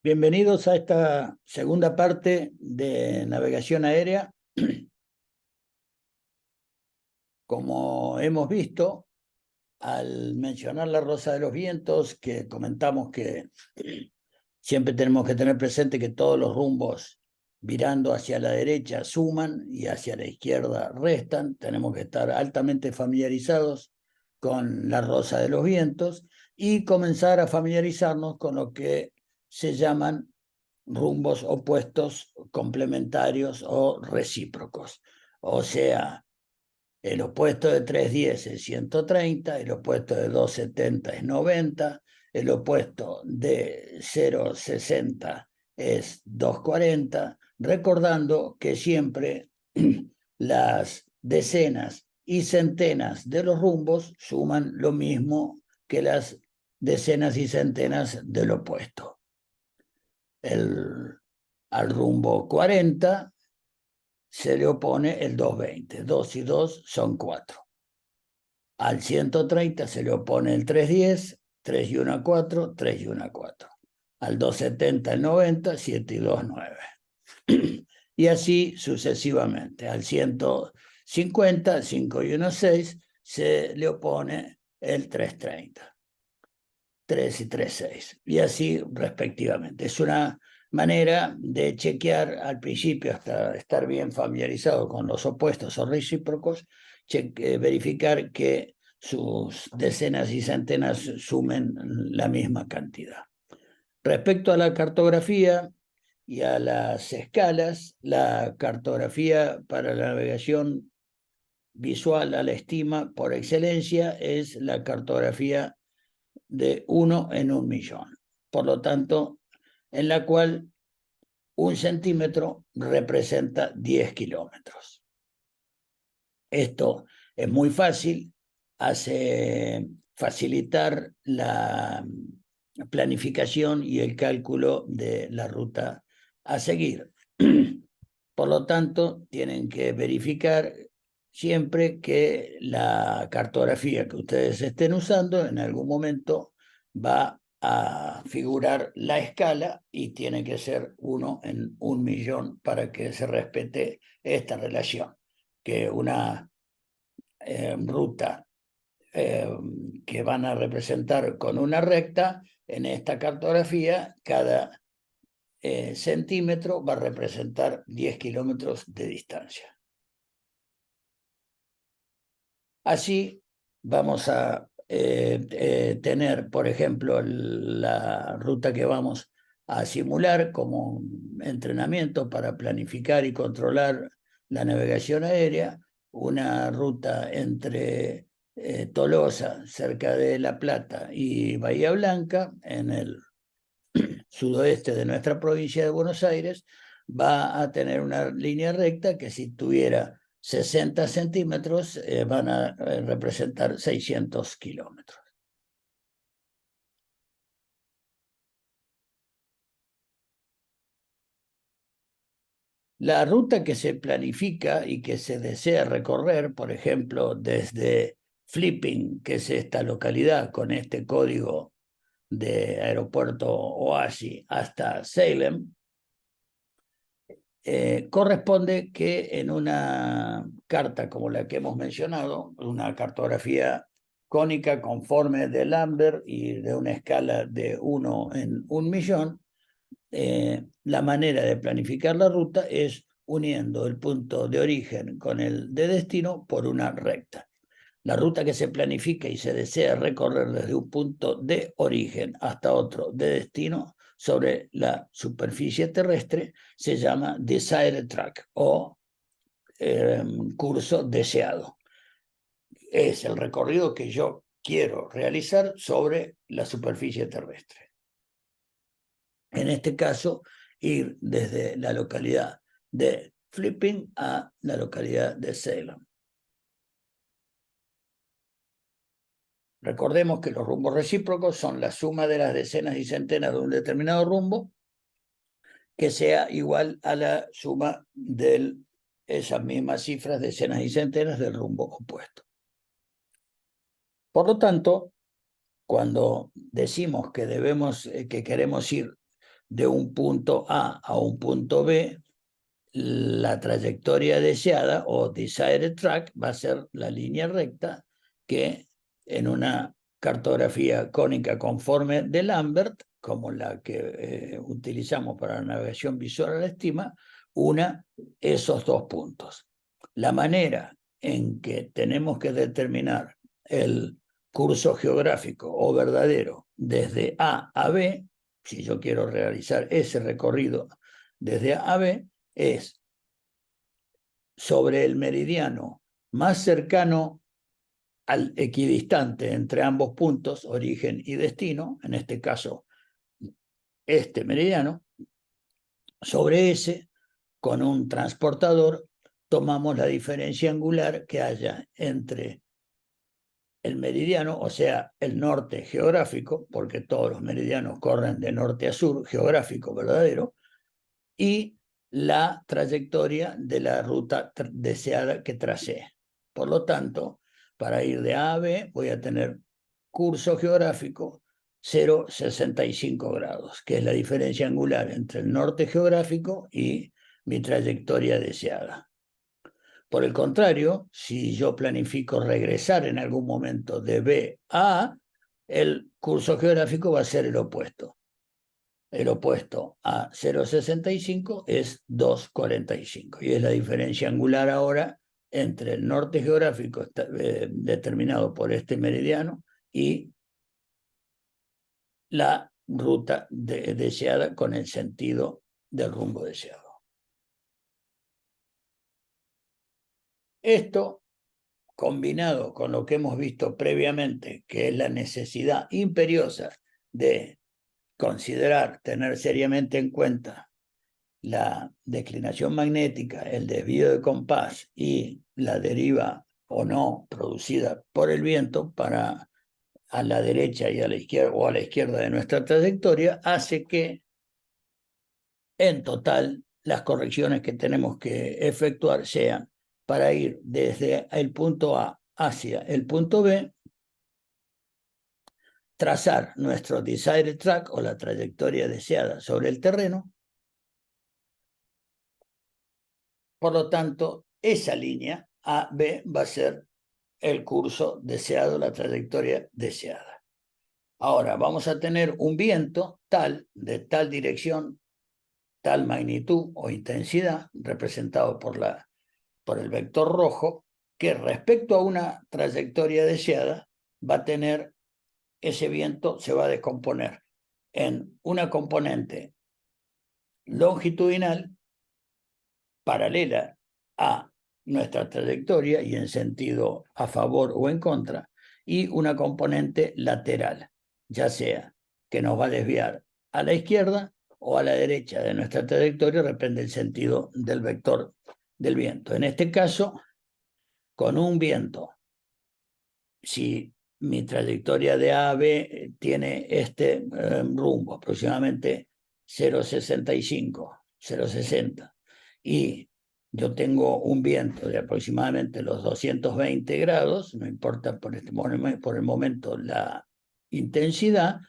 Bienvenidos a esta segunda parte de navegación aérea. Como hemos visto, al mencionar la Rosa de los Vientos, que comentamos que siempre tenemos que tener presente que todos los rumbos virando hacia la derecha suman y hacia la izquierda restan. Tenemos que estar altamente familiarizados con la Rosa de los Vientos y comenzar a familiarizarnos con lo que se llaman rumbos opuestos, complementarios o recíprocos. O sea, el opuesto de 310 es 130, el opuesto de 270 es 90, el opuesto de 060 es 240, recordando que siempre las decenas y centenas de los rumbos suman lo mismo que las decenas y centenas del opuesto. Al rumbo 40 se le opone el 220. 2 y 2 son 4. Al 130 se le opone el 310, 3 y 1, 4, 3 y 1, 4. Al 270, el 90, 7 y 2, 9. Y así sucesivamente. Al 150, 5 y 1, 6, se le opone el 330. 3 y 3, 6. Y así respectivamente. Es una manera de chequear al principio, hasta estar bien familiarizado con los opuestos o recíprocos, verificar que sus decenas y centenas sumen la misma cantidad. Respecto a la cartografía y a las escalas, la cartografía para la navegación visual a la estima por excelencia es la cartografía de 1 en 1.000.000. Por lo tanto, en la cual 1 centímetro representa 10 kilómetros. Esto es muy fácil, hace facilitar la planificación y el cálculo de la ruta a seguir. Por lo tanto, tienen que verificar siempre que la cartografía que ustedes estén usando en algún momento va a figurar la escala y tiene que ser 1 en 1.000.000 para que se respete esta relación, que una ruta que van a representar con una recta, en esta cartografía cada centímetro va a representar 10 kilómetros de distancia. Así vamos a tener, por ejemplo, la ruta que vamos a simular como entrenamiento para planificar y controlar la navegación aérea, una ruta entre Tolosa, cerca de La Plata, y Bahía Blanca, en el sudoeste de nuestra provincia de Buenos Aires, va a tener una línea recta que, si tuviera 60 centímetros, van a representar 600 kilómetros. La ruta que se planifica y que se desea recorrer, por ejemplo, desde Flipping, que es esta localidad con este código de aeropuerto OASI, hasta Salem, corresponde que en una carta como la que hemos mencionado, una cartografía cónica conforme de Lambert y de una escala de 1 en 1.000.000, la manera de planificar la ruta es uniendo el punto de origen con el de destino por una recta. La ruta que se planifica y se desea recorrer desde un punto de origen hasta otro de destino sobre la superficie terrestre se llama Desired Track o curso deseado. Es el recorrido que yo quiero realizar sobre la superficie terrestre. En este caso, ir desde la localidad de Flipping a la localidad de Salem. Recordemos que los rumbos recíprocos son la suma de las decenas y centenas de un determinado rumbo que sea igual a la suma de esas mismas cifras, decenas y centenas, del rumbo opuesto. Por lo tanto, cuando decimos que queremos ir de un punto a un punto B, la trayectoria deseada o desired track va a ser la línea recta que en una cartografía cónica conforme de Lambert, como la que utilizamos para la navegación visual a la estima, una esos dos puntos. La manera en que tenemos que determinar el curso geográfico o verdadero desde A a B, si yo quiero realizar ese recorrido desde A a B, es sobre el meridiano más cercano al equidistante entre ambos puntos, origen y destino, en este caso este meridiano. Sobre ese, con un transportador, tomamos la diferencia angular que haya entre el meridiano, o sea, el norte geográfico, porque todos los meridianos corren de norte a sur, geográfico verdadero, y la trayectoria de la ruta deseada que tracé. Por lo tanto, para ir de A a B voy a tener curso geográfico 0,65 grados, que es la diferencia angular entre el norte geográfico y mi trayectoria deseada. Por el contrario, si yo planifico regresar en algún momento de B a A, el curso geográfico va a ser el opuesto. El opuesto a 0,65 es 2,45 y es la diferencia angular ahora entre el norte geográfico determinado por este meridiano y la ruta deseada con el sentido del rumbo deseado. Esto, combinado con lo que hemos visto previamente, que es la necesidad imperiosa de considerar, tener seriamente en cuenta la declinación magnética, el desvío de compás y la deriva o no producida por el viento para a la derecha y a la izquierda o a la izquierda de nuestra trayectoria, hace que en total las correcciones que tenemos que efectuar sean para ir desde el punto A hacia el punto B, trazar nuestro desired track o la trayectoria deseada sobre el terreno. Por lo tanto, esa línea AB va a ser el curso deseado, la trayectoria deseada. Ahora vamos a tener un viento tal, de tal dirección, tal magnitud o intensidad, representado por el vector rojo, que respecto a una trayectoria deseada va a tener, ese viento se va a descomponer en una componente longitudinal paralela a nuestra trayectoria y en sentido a favor o en contra, y una componente lateral, ya sea que nos va a desviar a la izquierda o a la derecha de nuestra trayectoria, depende del sentido del vector del viento. En este caso, con un viento, si mi trayectoria de A a B tiene este rumbo, aproximadamente 0,65, 0,60, y yo tengo un viento de aproximadamente los 220 grados, no importa por el momento la intensidad,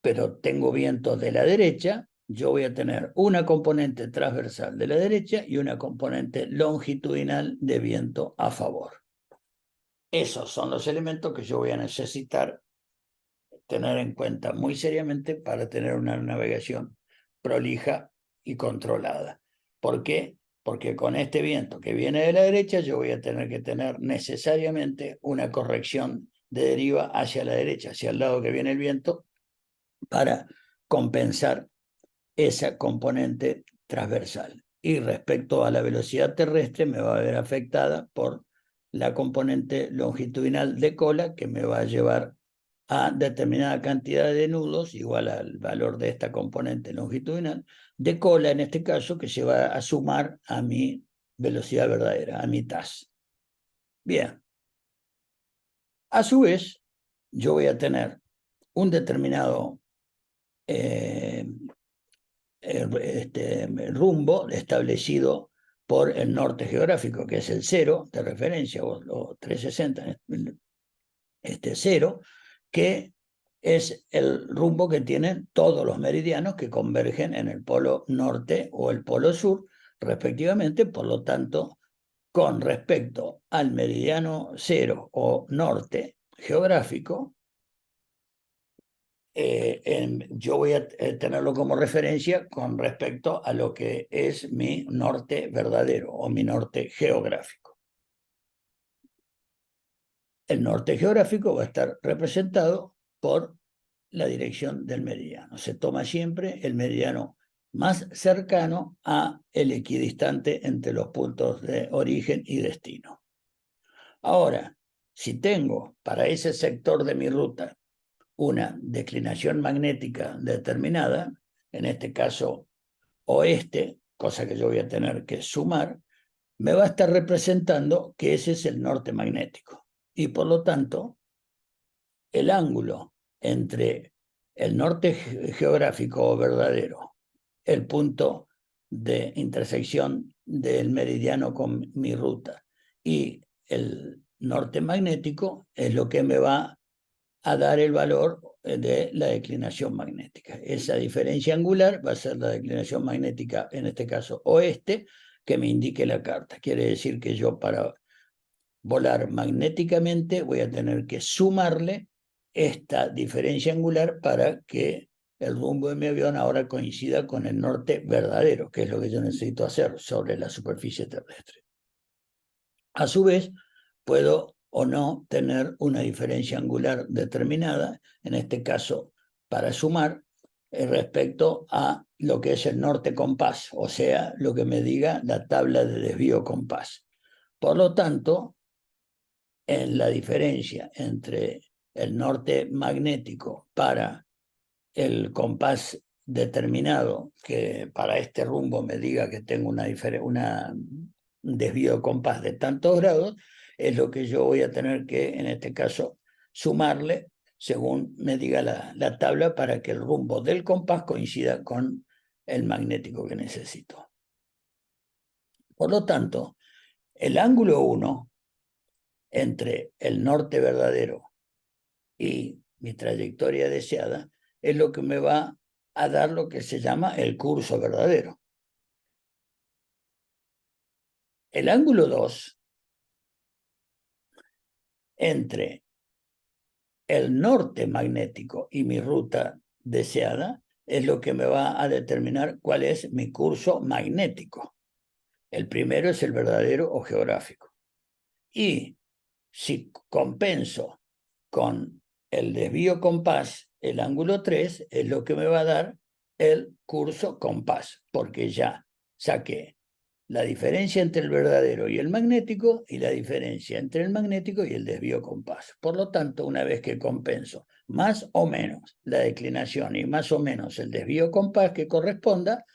pero tengo viento de la derecha, yo voy a tener una componente transversal de la derecha y una componente longitudinal de viento a favor. Esos son los elementos que yo voy a necesitar tener en cuenta muy seriamente para tener una navegación prolija y controlada. ¿Por qué? Porque con este viento que viene de la derecha yo voy a tener que tener necesariamente una corrección de deriva hacia la derecha, hacia el lado que viene el viento, para compensar esa componente transversal. Y respecto a la velocidad terrestre me va a ver afectada por la componente longitudinal de cola, que me va a llevar a determinada cantidad de nudos, igual al valor de esta componente longitudinal, de cola en este caso, que se va a sumar a mi velocidad verdadera, a mi TAS. Bien. A su vez, yo voy a tener un determinado rumbo establecido por el norte geográfico, que es el 0 de referencia, o 360, 0, que es el rumbo que tienen todos los meridianos que convergen en el polo norte o el polo sur, respectivamente. Por lo tanto, con respecto al meridiano cero o norte geográfico, yo voy a tenerlo como referencia con respecto a lo que es mi norte verdadero o mi norte geográfico. El norte geográfico va a estar representado por la dirección del meridiano. Se toma siempre el meridiano más cercano a el equidistante entre los puntos de origen y destino. Ahora, si tengo para ese sector de mi ruta una declinación magnética determinada, en este caso oeste, cosa que yo voy a tener que sumar, me va a estar representando que ese es el norte magnético. Y por lo tanto, el ángulo entre el norte geográfico o verdadero, el punto de intersección del meridiano con mi ruta, y el norte magnético es lo que me va a dar el valor de la declinación magnética. Esa diferencia angular va a ser la declinación magnética, en este caso oeste, que me indique la carta. Quiere decir que yo, para volar magnéticamente, voy a tener que sumarle esta diferencia angular para que el rumbo de mi avión ahora coincida con el norte verdadero, que es lo que yo necesito hacer sobre la superficie terrestre. A su vez, puedo o no tener una diferencia angular determinada, en este caso para sumar, respecto a lo que es el norte compás, o sea, lo que me diga la tabla de desvío compás. Por lo tanto, en la diferencia entre el norte magnético para el compás determinado, que para este rumbo me diga que tengo un desvío de compás de tantos grados, es lo que yo voy a tener que, en este caso, sumarle según me diga la tabla, para que el rumbo del compás coincida con el magnético que necesito. Por lo tanto, el ángulo 1 entre el norte verdadero y mi trayectoria deseada es lo que me va a dar lo que se llama el curso verdadero. El ángulo 2 entre el norte magnético y mi ruta deseada es lo que me va a determinar cuál es mi curso magnético. El primero es el verdadero o geográfico. Y si compenso con el desvío compás, el ángulo 3 es lo que me va a dar el curso compás, porque ya saqué la diferencia entre el verdadero y el magnético y la diferencia entre el magnético y el desvío compás. Por lo tanto, una vez que compenso más o menos la declinación y más o menos el desvío compás que corresponda,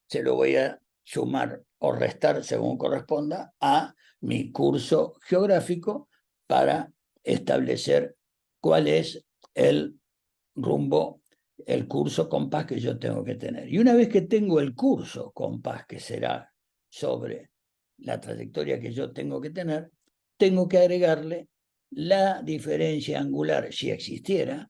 se lo voy a sumar o restar según corresponda a mi curso geográfico para establecer cuál es el rumbo, el curso compás que yo tengo que tener. Y una vez que tengo el curso compás, que será sobre la trayectoria que yo tengo que tener, tengo que agregarle la diferencia angular, si existiera,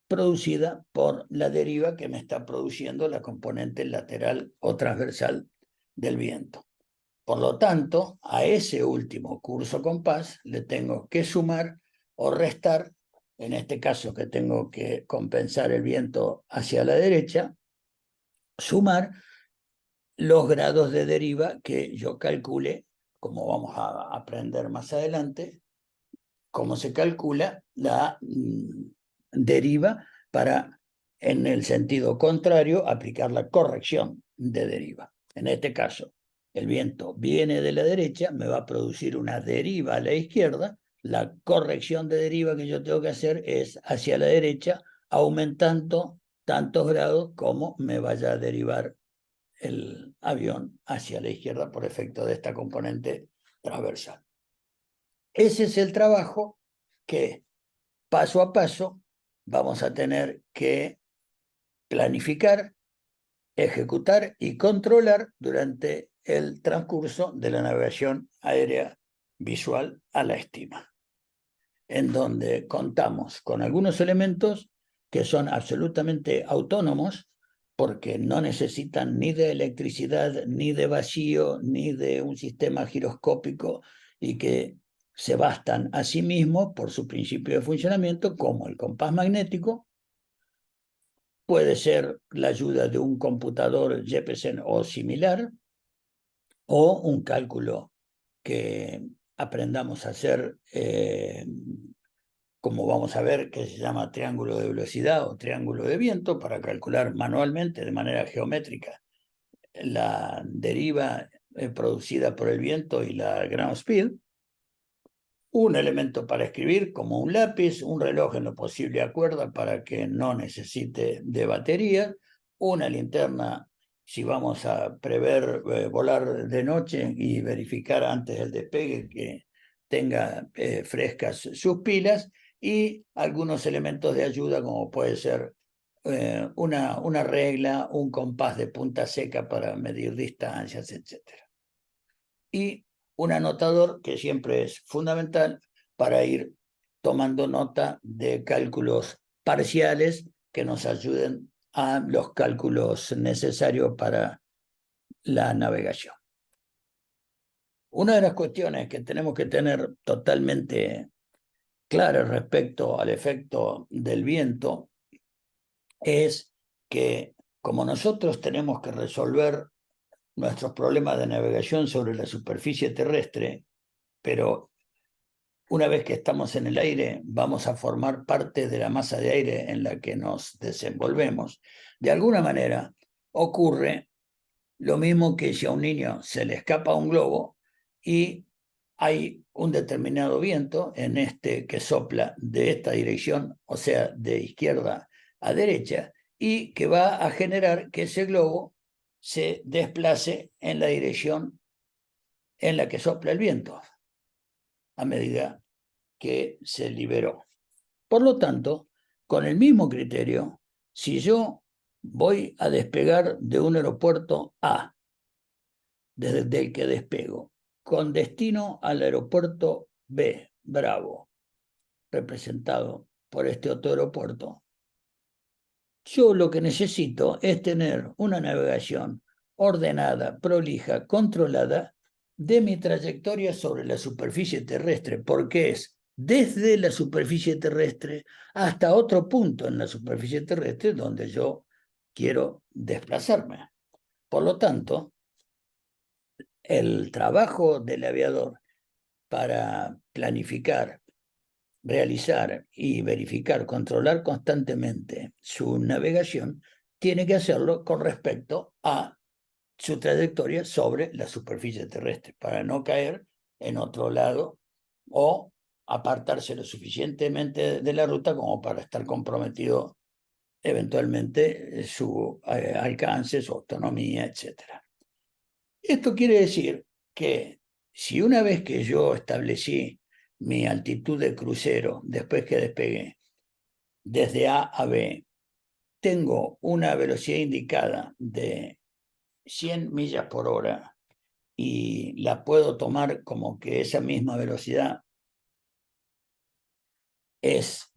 producida por la deriva que me está produciendo la componente lateral o transversal del viento. Por lo tanto, a ese último curso compás le tengo que sumar o restar, en este caso que tengo que compensar el viento hacia la derecha, sumar los grados de deriva que yo calcule, como vamos a aprender más adelante, cómo se calcula la deriva para, en el sentido contrario, aplicar la corrección de deriva. En este caso, el viento viene de la derecha, me va a producir una deriva a la izquierda. La corrección de deriva que yo tengo que hacer es hacia la derecha, aumentando tantos grados como me vaya a derivar el avión hacia la izquierda por efecto de esta componente transversal. Ese es el trabajo que paso a paso vamos a tener que planificar, ejecutar y controlar durante el transcurso de la navegación aérea visual a la estima, en donde contamos con algunos elementos que son absolutamente autónomos porque no necesitan ni de electricidad, ni de vacío, ni de un sistema giroscópico y que se bastan a sí mismos por su principio de funcionamiento, como el compás magnético. Puede ser la ayuda de un computador Jeppesen o similar, o un cálculo que aprendamos a hacer, como vamos a ver, que se llama triángulo de velocidad o triángulo de viento, para calcular manualmente de manera geométrica la deriva producida por el viento y la ground speed. Un elemento para escribir, como un lápiz, un reloj en lo posible a cuerda para que no necesite de batería, una linterna si vamos a prever volar de noche y verificar antes del despegue que tenga frescas sus pilas, y algunos elementos de ayuda como puede ser una regla, un compás de punta seca para medir distancias, etc. Y un anotador que siempre es fundamental para ir tomando nota de cálculos parciales que nos ayuden a los cálculos necesarios para la navegación. Una de las cuestiones que tenemos que tener totalmente claras respecto al efecto del viento es que, como nosotros tenemos que resolver nuestros problemas de navegación sobre la superficie terrestre, pero una vez que estamos en el aire, vamos a formar parte de la masa de aire en la que nos desenvolvemos. De alguna manera, ocurre lo mismo que si a un niño se le escapa un globo y hay un determinado viento en este que sopla de esta dirección, o sea, de izquierda a derecha, y que va a generar que ese globo se desplace en la dirección en la que sopla el viento a medida que se liberó. Por lo tanto, con el mismo criterio, si yo voy a despegar de un aeropuerto A, desde el que despego, con destino al aeropuerto B, Bravo, representado por este otro aeropuerto, yo lo que necesito es tener una navegación ordenada, prolija, controlada de mi trayectoria sobre la superficie terrestre, porque es desde la superficie terrestre hasta otro punto en la superficie terrestre donde yo quiero desplazarme. Por lo tanto, el trabajo del aviador para planificar, realizar y verificar, controlar constantemente su navegación, tiene que hacerlo con respecto a su trayectoria sobre la superficie terrestre, para no caer en otro lado o apartarse lo suficientemente de la ruta como para estar comprometido eventualmente su alcance, su autonomía, etc. Esto quiere decir que si una vez que yo establecí mi altitud de crucero, después que despegué, desde A a B, tengo una velocidad indicada de 100 millas por hora y la puedo tomar como que esa misma velocidad es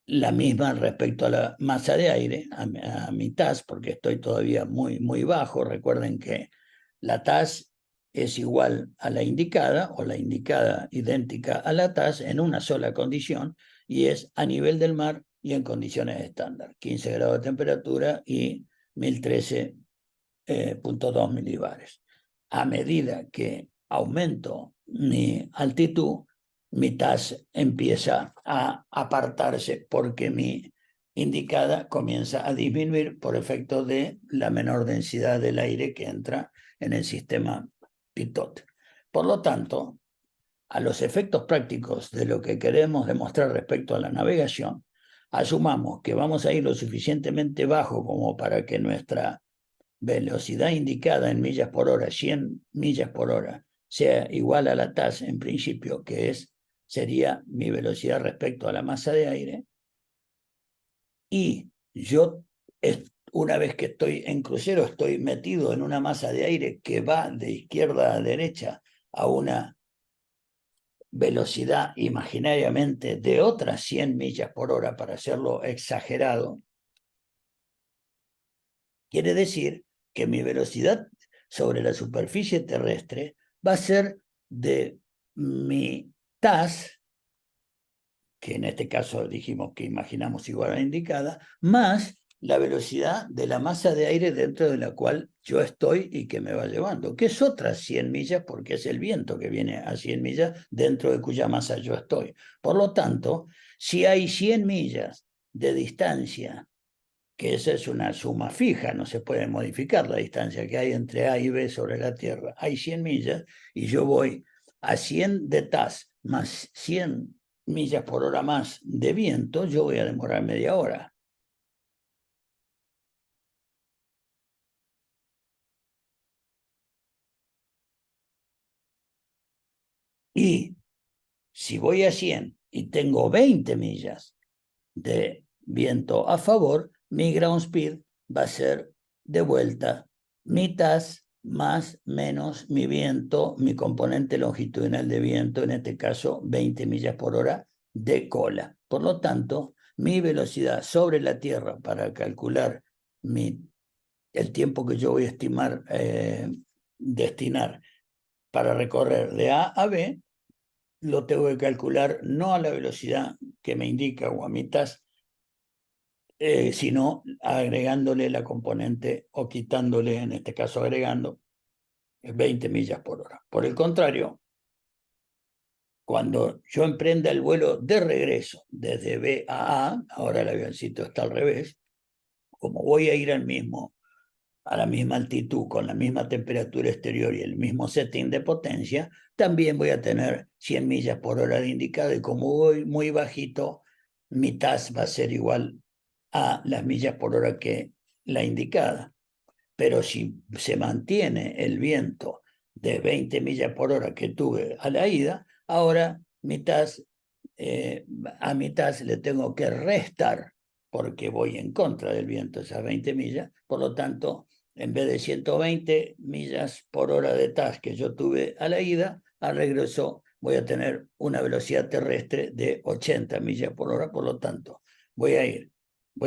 la misma respecto a la masa de aire, a mi TAS, porque estoy todavía muy bajo. Recuerden que la TAS es igual a la indicada, o la indicada idéntica a la TAS, en una sola condición, y es a nivel del mar y en condiciones estándar, 15 grados de temperatura y 1013.2 milibares. A medida que aumento mi altitud, mi TAS empieza a apartarse porque mi indicada comienza a disminuir por efecto de la menor densidad del aire que entra en el sistema Pitot. Por lo tanto, a los efectos prácticos de lo que queremos demostrar respecto a la navegación, asumamos que vamos a ir lo suficientemente bajo como para que nuestra velocidad indicada en millas por hora, 100 millas por hora, sea igual a la TAS en principio, que sería mi velocidad respecto a la masa de aire, y yo, una vez que estoy en crucero, estoy metido en una masa de aire que va de izquierda a derecha a una velocidad imaginariamente de otras 100 millas por hora, para hacerlo exagerado, quiere decir que mi velocidad sobre la superficie terrestre va a ser de mi TAS, que en este caso dijimos que imaginamos igual a la indicada, más la velocidad de la masa de aire dentro de la cual yo estoy y que me va llevando, que es otras 100 millas, porque es el viento que viene a 100 millas dentro de cuya masa yo estoy. Por lo tanto, si hay 100 millas de distancia, que esa es una suma fija, no se puede modificar la distancia que hay entre A y B sobre la Tierra, hay 100 millas y yo voy a 100 de TAS más 100 millas por hora más de viento, yo voy a demorar media hora. Y si voy a 100 y tengo 20 millas de viento a favor, mi ground speed va a ser de vuelta mi TAS más menos mi viento, mi componente longitudinal de viento, en este caso 20 millas por hora de cola. Por lo tanto, mi velocidad sobre la Tierra para calcular el tiempo que yo voy a destinar para recorrer de A a B, lo tengo que calcular no a la velocidad que me indica o a mi TAS, sino agregándole la componente o quitándole, en este caso agregando 20 millas por hora. Por el contrario, cuando yo emprenda el vuelo de regreso desde B a A, ahora el avioncito está al revés, como voy a ir a la misma altitud, con la misma temperatura exterior y el mismo setting de potencia, también voy a tener 100 millas por hora de indicado, y como voy muy bajito, mi TAS va a ser igual a las millas por hora que la indicada. Pero si se mantiene el viento de 20 millas por hora que tuve a la ida, ahora a mi TAS le tengo que restar, porque voy en contra del viento esas 20 millas, por lo tanto, en vez de 120 millas por hora de TAS que yo tuve a la ida, al regreso voy a tener una velocidad terrestre de 80 millas por hora, por lo tanto, voy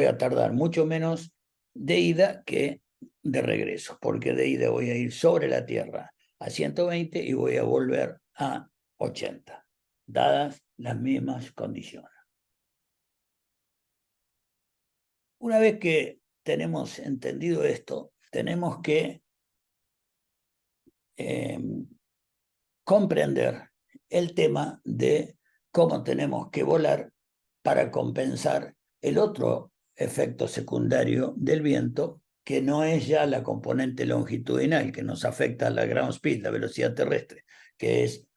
a tardar mucho menos de ida que de regreso, porque de ida voy a ir sobre la Tierra a 120 y voy a volver a 80, dadas las mismas condiciones. Una vez que tenemos entendido esto, tenemos que comprender el tema de cómo tenemos que volar para compensar el otro efecto secundario del viento, que no es ya la componente longitudinal que nos afecta a la ground speed, la velocidad terrestre, que es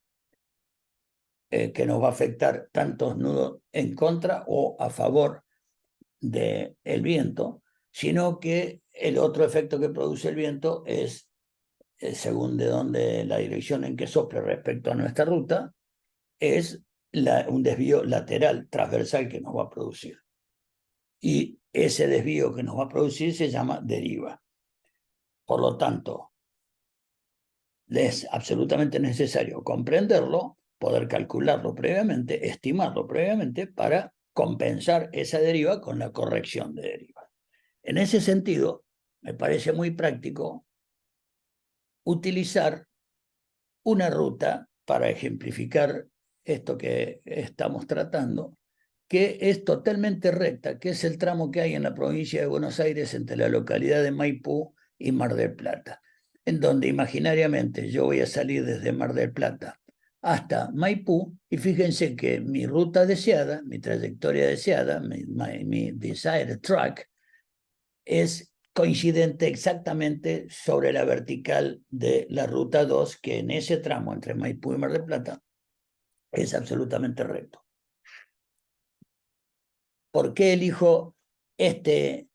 que nos va a afectar tantos nudos en contra o a favor del viento, sino que el otro efecto que produce el viento es, según de dónde la dirección en que sople respecto a nuestra ruta, es un desvío lateral, transversal, que nos va a producir. Y ese desvío que nos va a producir se llama deriva. Por lo tanto, es absolutamente necesario comprenderlo, poder calcularlo previamente, estimarlo previamente, para compensar esa deriva con la corrección de deriva. En ese sentido, me parece muy práctico utilizar una ruta para ejemplificar esto que estamos tratando, que es totalmente recta, que es el tramo que hay en la provincia de Buenos Aires entre la localidad de Maipú y Mar del Plata, en donde imaginariamente yo voy a salir desde Mar del Plata hasta Maipú, y fíjense que mi ruta deseada, mi trayectoria deseada, mi desired track, es coincidente exactamente sobre la vertical de la ruta 2, que en ese tramo entre Maipú y Mar del Plata es absolutamente recto. ¿Por qué elijo este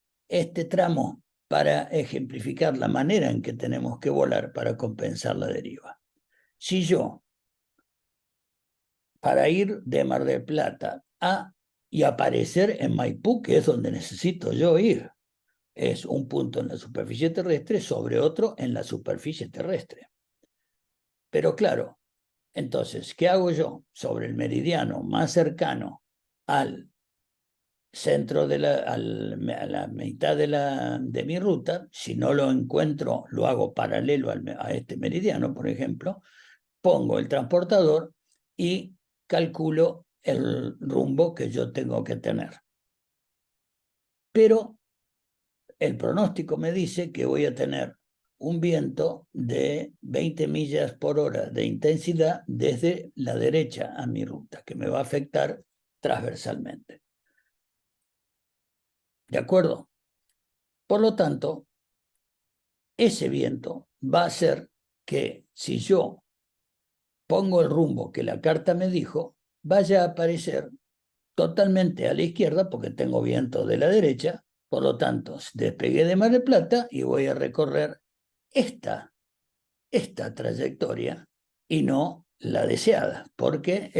tramo? Para ejemplificar la manera en que tenemos que volar para compensar la deriva. Si yo, para ir de Mar del Plata y aparecer en Maipú, que es donde necesito yo ir, es un punto en la superficie terrestre sobre otro en la superficie terrestre. Pero claro, Entonces, ¿qué hago yo? Sobre el meridiano más cercano al centro de a la mitad de mi ruta, si no lo encuentro, lo hago paralelo a este meridiano, por ejemplo, pongo el transportador y calculo el rumbo que yo tengo que tener. Pero el pronóstico me dice que voy a tener un viento de 20 millas por hora de intensidad desde la derecha a mi ruta, que me va a afectar transversalmente. ¿De acuerdo? Por lo tanto, ese viento va a hacer que si yo pongo el rumbo que la carta me dijo, vaya a aparecer totalmente a la izquierda porque tengo viento de la derecha. Por lo tanto, despegué de Mar del Plata y voy a recorrer esta trayectoria y no la deseada, porque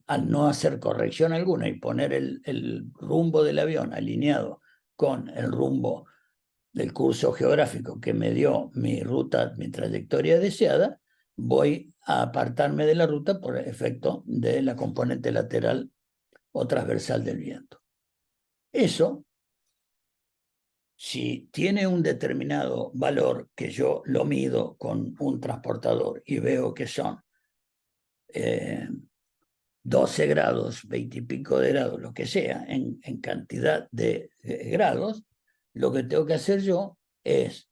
al no hacer corrección alguna y poner el rumbo del avión alineado con el rumbo del curso geográfico que me dio mi ruta, mi trayectoria deseada, voy a apartarme de la ruta por efecto de la componente lateral o transversal del viento. Eso, si tiene un determinado valor que yo lo mido con un transportador y veo que son 12 grados, 20 y pico de grados, lo que sea, en cantidad de grados, lo que tengo que hacer yo es,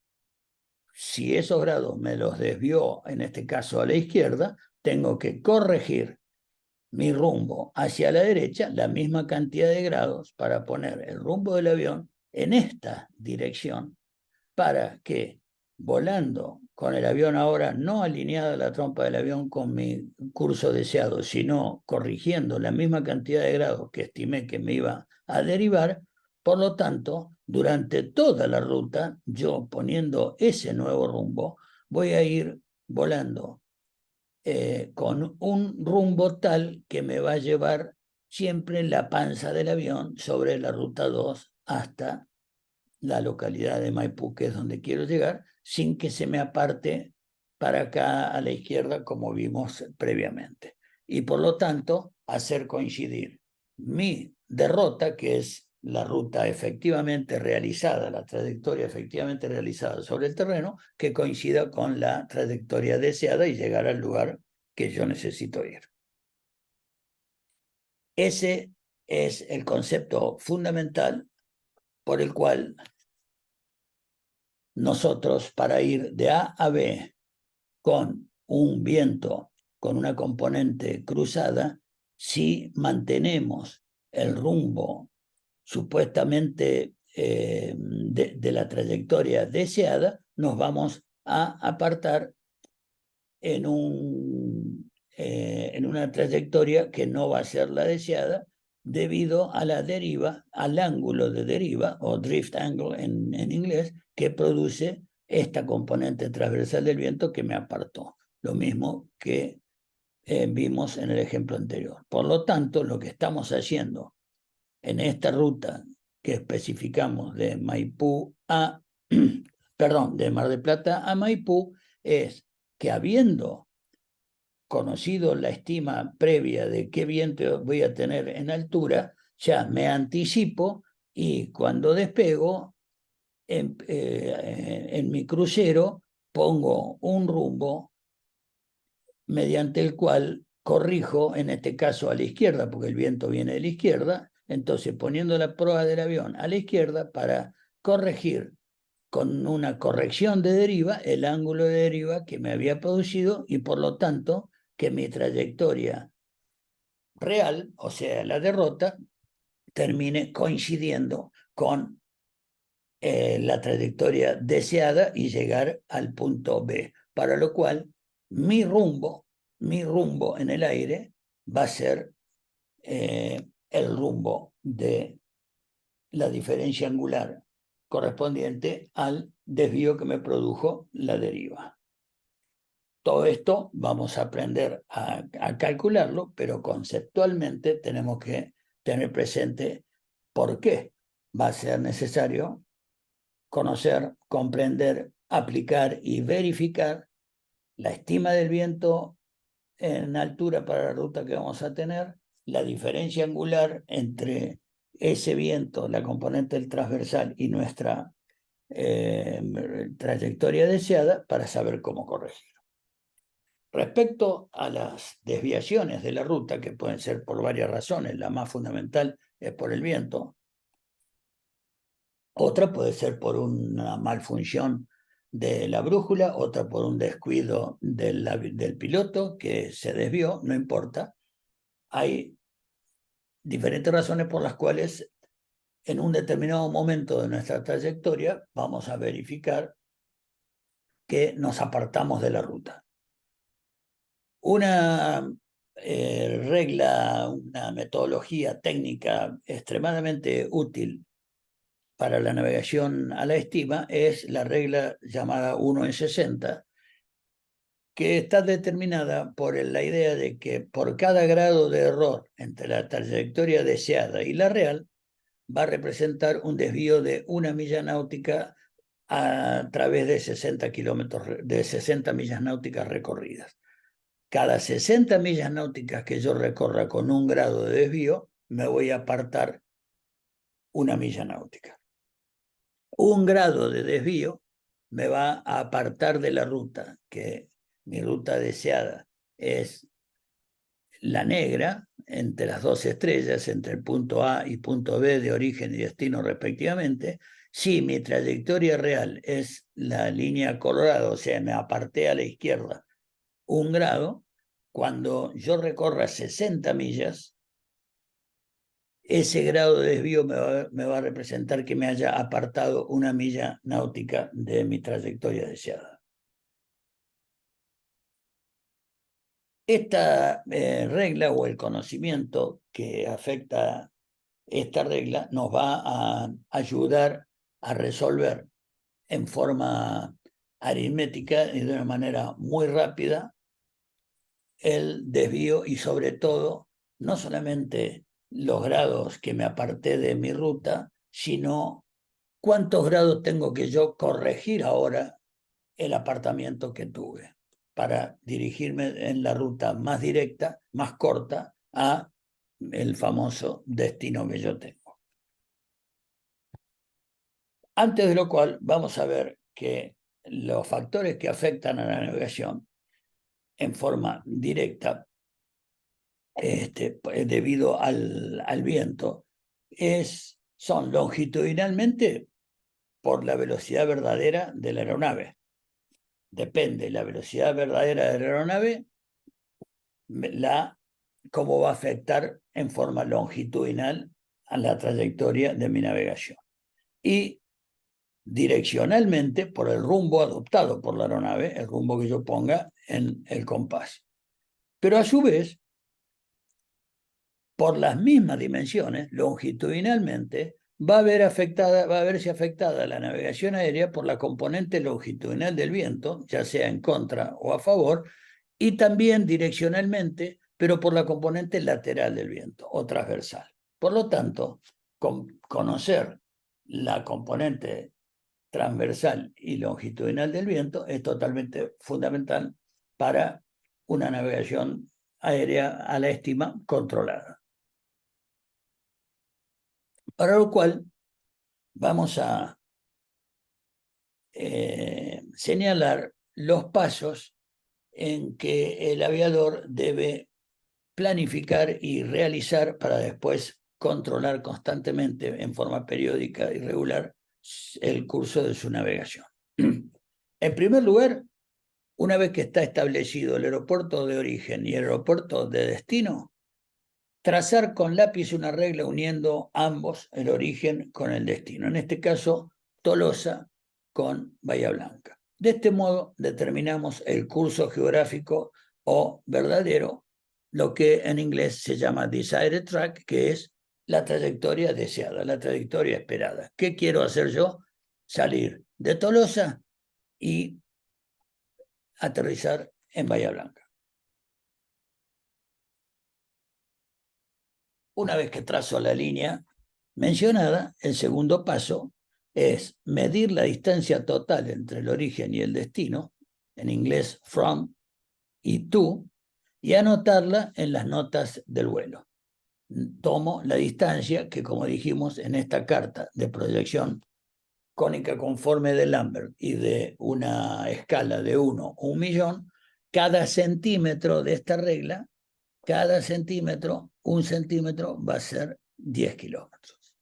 si esos grados me los desvió, en este caso a la izquierda, tengo que corregir mi rumbo hacia la derecha, la misma cantidad de grados, para poner el rumbo del avión en esta dirección, para que volando con el avión ahora no alineada la trompa del avión con mi curso deseado, sino corrigiendo la misma cantidad de grados que estimé que me iba a derivar, por lo tanto, durante toda la ruta, yo poniendo ese nuevo rumbo, voy a ir volando con un rumbo tal que me va a llevar siempre la panza del avión sobre la ruta 2 hasta la localidad de Maipú, que es donde quiero llegar, sin que se me aparte para acá a la izquierda como vimos previamente. Y por lo tanto, hacer coincidir mi derrota, que es la ruta efectivamente realizada, la trayectoria efectivamente realizada sobre el terreno, que coincida con la trayectoria deseada y llegar al lugar que yo necesito ir. Ese es el concepto fundamental por el cual nosotros, para ir de A a B con un viento, con una componente cruzada, si mantenemos el rumbo supuestamente de la trayectoria deseada, nos vamos a apartar en una trayectoria que no va a ser la deseada debido a la deriva, al ángulo de deriva, o drift angle en inglés, que produce esta componente transversal del viento que me apartó. Lo mismo que vimos en el ejemplo anterior. Por lo tanto, lo que estamos haciendo en esta ruta que especificamos de Maipú a, perdón, de Mar del Plata a Maipú, es que habiendo conocido la estima previa de qué viento voy a tener en altura, ya me anticipo y cuando despego en mi crucero pongo un rumbo mediante el cual corrijo, en este caso a la izquierda, porque el viento viene de la izquierda, entonces poniendo la proa del avión a la izquierda para corregir con una corrección de deriva el ángulo de deriva que me había producido y por lo tanto que mi trayectoria real, o sea, la derrota, termine coincidiendo con la trayectoria deseada y llegar al punto B, para lo cual mi rumbo en el aire va a ser el rumbo de la diferencia angular correspondiente al desvío que me produjo la deriva. Todo esto vamos a aprender a calcularlo, pero conceptualmente tenemos que tener presente por qué va a ser necesario conocer, comprender, aplicar y verificar la estima del viento en altura para la ruta que vamos a tener, la diferencia angular entre ese viento, la componente del transversal y nuestra trayectoria deseada para saber cómo corregir. Respecto a las desviaciones de la ruta, que pueden ser por varias razones, la más fundamental es por el viento, otra puede ser por una malfunción de la brújula, otra por un descuido del piloto que se desvió, no importa. Hay diferentes razones por las cuales en un determinado momento de nuestra trayectoria vamos a verificar que nos apartamos de la ruta. Una regla, una metodología técnica extremadamente útil para la navegación a la estima es la regla llamada 1 en 60, que está determinada por la idea de que por cada grado de error entre la trayectoria deseada y la real, va a representar un desvío de 1 milla náutica a través de 60 millas náuticas recorridas. Cada 60 millas náuticas que yo recorra con un grado de desvío, me voy a apartar 1 milla náutica. Un grado de desvío me va a apartar de la ruta, que mi ruta deseada es la negra, entre las dos estrellas, entre el punto A y punto B de origen y destino respectivamente. Si mi trayectoria real es la línea colorada, o sea, me aparté a la izquierda 1 grado, cuando yo recorra 60 millas, ese grado de desvío me va a representar que me haya apartado 1 milla náutica de mi trayectoria deseada. Esta regla o el conocimiento que afecta esta regla nos va a ayudar a resolver en forma aritmética y de una manera muy rápida el desvío y sobre todo no solamente los grados que me aparté de mi ruta, sino cuántos grados tengo que yo corregir ahora el apartamiento que tuve para dirigirme en la ruta más directa, más corta, a el famoso destino que yo tengo. Antes de lo cual, vamos a ver que los factores que afectan a la navegación en forma directa, debido al viento, son longitudinalmente por la velocidad verdadera de la aeronave. Depende de la velocidad verdadera de la aeronave, cómo va a afectar en forma longitudinal a la trayectoria de mi navegación. Y direccionalmente por el rumbo adoptado por la aeronave, el rumbo que yo ponga en el compás. Pero a su vez, por las mismas dimensiones, longitudinalmente, va a verse afectada la navegación aérea por la componente longitudinal del viento, ya sea en contra o a favor, y también direccionalmente, pero por la componente lateral del viento o transversal. Por lo tanto, conocer la componente transversal y longitudinal del viento es totalmente fundamental para una navegación aérea a la estima controlada. Para lo cual vamos a señalar los pasos en que el aviador debe planificar y realizar para después controlar constantemente en forma periódica y regular el curso de su navegación. En primer lugar, una vez que está establecido el aeropuerto de origen y el aeropuerto de destino, trazar con lápiz una regla uniendo ambos, el origen con el destino. En este caso, Tolosa con Bahía Blanca. De este modo, determinamos el curso geográfico o verdadero, lo que en inglés se llama desired track, que es la trayectoria deseada, la trayectoria esperada. ¿Qué quiero hacer yo? Salir de Tolosa y aterrizar en Bahía Blanca. Una vez que trazo la línea mencionada, el segundo paso es medir la distancia total entre el origen y el destino, en inglés from y to, y anotarla en las notas del vuelo. Tomo la distancia que, como dijimos, en esta carta de proyección cónica conforme de Lambert y de una escala de 1 a 1.000.000, cada centímetro de esta regla, cada centímetro, 1 centímetro va a ser 10 kilómetros.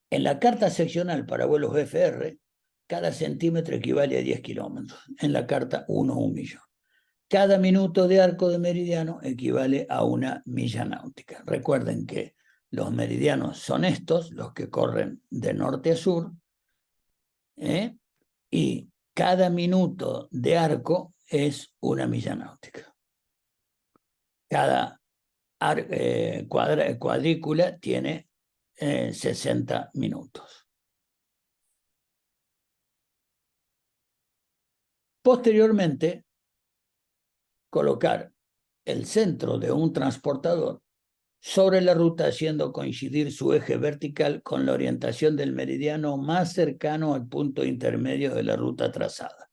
En la carta seccional para vuelos FR, cada centímetro equivale a 10 kilómetros. En la carta 1 a 1.000.000. Cada minuto de arco de meridiano equivale a 1 milla náutica. Recuerden que los meridianos son estos, los que corren de norte a sur, y cada minuto de arco es 1 milla náutica. Cada cuadrícula tiene 60 minutos. Posteriormente, colocar el centro de un transportador sobre la ruta, haciendo coincidir su eje vertical con la orientación del meridiano más cercano al punto intermedio de la ruta trazada.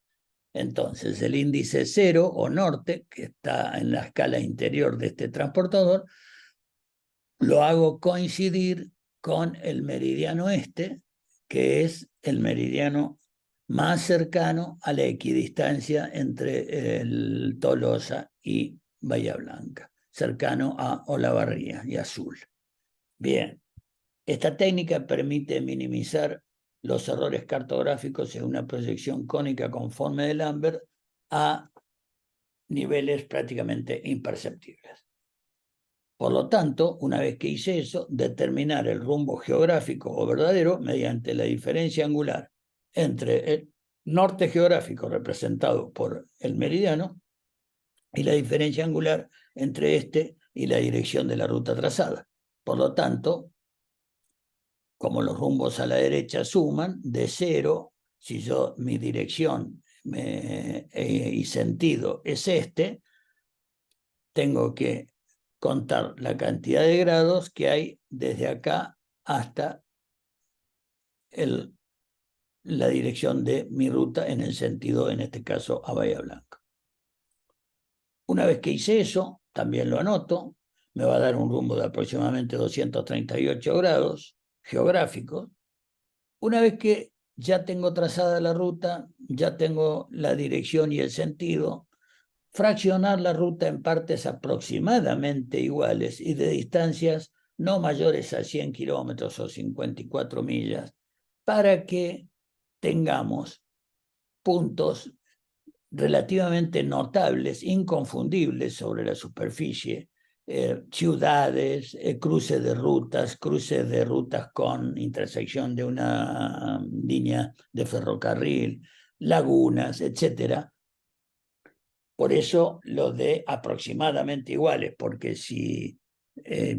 Entonces, el índice 0 o norte, que está en la escala interior de este transportador, lo hago coincidir con el meridiano este, que es el meridiano más cercano a la equidistancia entre el Tolosa y Bahía Blanca, cercano a Olavarría y Azul. Bien, esta técnica permite minimizar los errores cartográficos en una proyección cónica conforme de Lambert a niveles prácticamente imperceptibles. Por lo tanto, una vez que hice eso, determinar el rumbo geográfico o verdadero mediante la diferencia angular entre el norte geográfico representado por el meridiano y la diferencia angular entre este y la dirección de la ruta trazada. Por lo tanto, como los rumbos a la derecha suman, de 0, si yo mi dirección y sentido es este, tengo que contar la cantidad de grados que hay desde acá hasta la dirección de mi ruta en el sentido, en este caso, a Bahía Blanca. Una vez que hice eso, también lo anoto, me va a dar un rumbo de aproximadamente 238 grados geográficos. Una vez que ya tengo trazada la ruta, ya tengo la dirección y el sentido, fraccionar la ruta en partes aproximadamente iguales y de distancias no mayores a 100 kilómetros o 54 millas, para que tengamos puntos relativamente notables, inconfundibles sobre la superficie, ciudades, cruces de rutas con intersección de una línea de ferrocarril, lagunas, etcétera. Por eso lo de aproximadamente iguales, porque si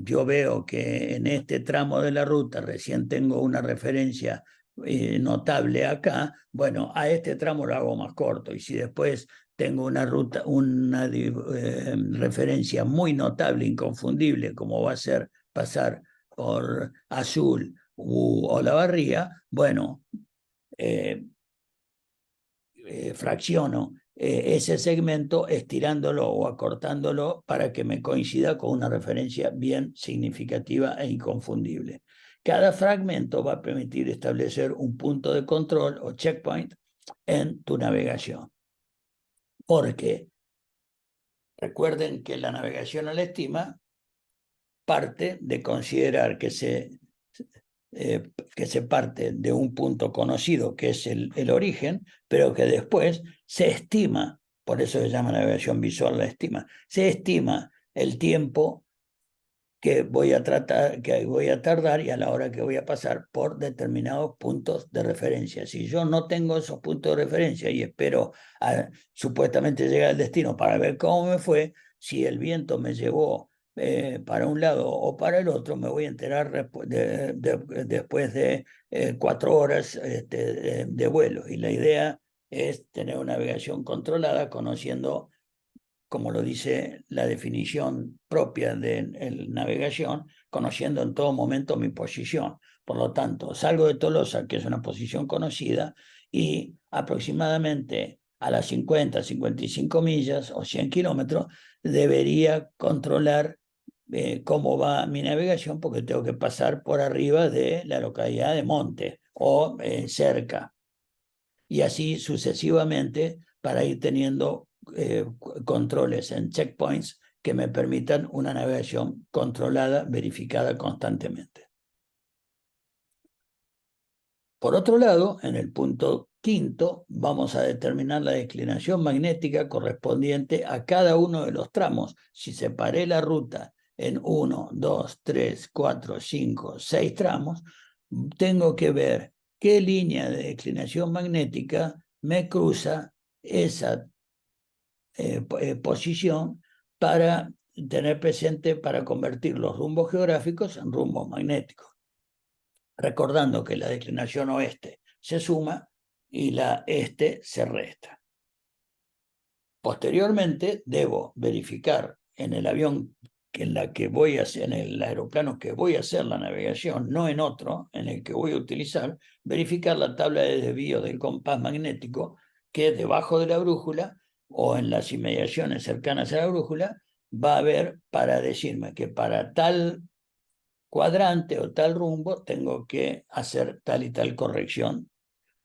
yo veo que en este tramo de la ruta recién tengo una referencia notable acá, bueno, a este tramo lo hago más corto, y si después tengo una ruta, una referencia muy notable, inconfundible, como va a ser pasar por Azul u Olavarría, bueno, fracciono ese segmento estirándolo o acortándolo para que me coincida con una referencia bien significativa e inconfundible. Cada fragmento va a permitir establecer un punto de control o checkpoint en tu navegación. Porque recuerden que la navegación a la estima parte de considerar que se parte de un punto conocido, que es el origen, pero que después se estima, por eso se llama navegación visual la estima, se estima el tiempo que voy a tardar y a la hora que voy a pasar por determinados puntos de referencia. Si yo no tengo esos puntos de referencia y espero supuestamente llegar al destino para ver cómo me fue, si el viento me llevó para un lado o para el otro, me voy a enterar después de 4 horas de vuelo. Y la idea es tener una navegación controlada, conociendo, como lo dice la definición propia de navegación, conociendo en todo momento mi posición. Por lo tanto, salgo de Tolosa, que es una posición conocida, y aproximadamente a las 50, 55 millas o 100 kilómetros, debería controlar cómo va mi navegación, porque tengo que pasar por arriba de la localidad de Monte o cerca, y así sucesivamente para ir teniendo controles en checkpoints que me permitan una navegación controlada, verificada constantemente. Por otro lado, en el punto quinto, vamos a determinar la declinación magnética correspondiente a cada uno de los tramos. Si separé la ruta en 1, 2, 3, 4, 5, 6 tramos, tengo que ver qué línea de declinación magnética me cruza esa posición para tener presente, para convertir los rumbos geográficos en rumbos magnéticos. Recordando que la declinación oeste se suma y la este se resta. Posteriormente, debo verificar en el avión en el aeroplano que voy a hacer la navegación, no en otro, en el que voy a utilizar, verificar la tabla de desvío del compás magnético que debajo de la brújula o en las inmediaciones cercanas a la brújula va a haber para decirme que para tal cuadrante o tal rumbo tengo que hacer tal y tal corrección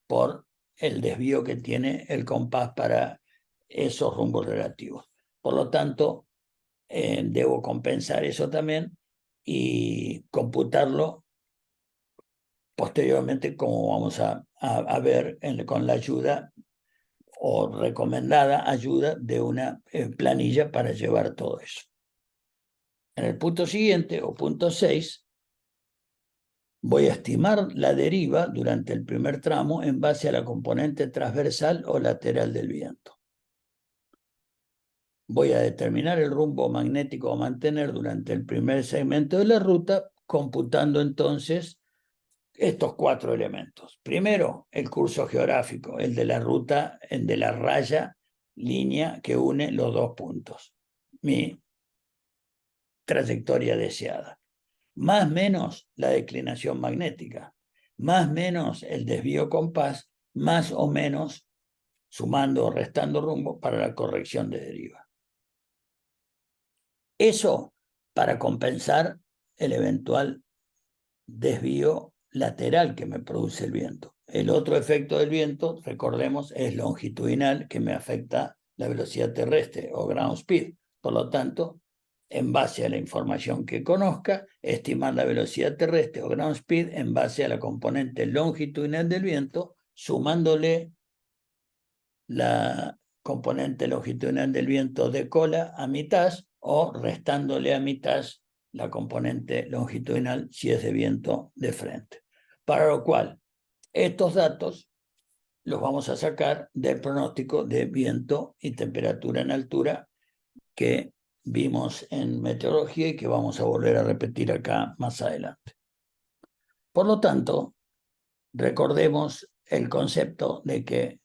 por el desvío que tiene el compás para esos rumbos relativos. Por lo tanto, debo compensar eso también y computarlo posteriormente, como vamos a ver con la ayuda o recomendada ayuda de una planilla para llevar todo eso. En el punto siguiente, o punto 6, voy a estimar la deriva durante el primer tramo en base a la componente transversal o lateral del viento. Voy a determinar el rumbo magnético a mantener durante el primer segmento de la ruta, computando entonces estos 4 elementos. Primero, el curso geográfico, el de la ruta, el de la raya, línea que une los 2 puntos. Mi trayectoria deseada. Más menos la declinación magnética, más menos el desvío compás, más o menos sumando o restando rumbo para la corrección de deriva. Eso para compensar el eventual desvío lateral que me produce el viento. El otro efecto del viento, recordemos, es longitudinal, que me afecta la velocidad terrestre o ground speed. Por lo tanto, en base a la información que conozca, estimar la velocidad terrestre o ground speed en base a la componente longitudinal del viento, sumándole la componente longitudinal del viento de cola a mitad o restándole a mitad la componente longitudinal si es de viento de frente. Para lo cual, estos datos los vamos a sacar del pronóstico de viento y temperatura en altura que vimos en meteorología y que vamos a volver a repetir acá más adelante. Por lo tanto, recordemos el concepto de que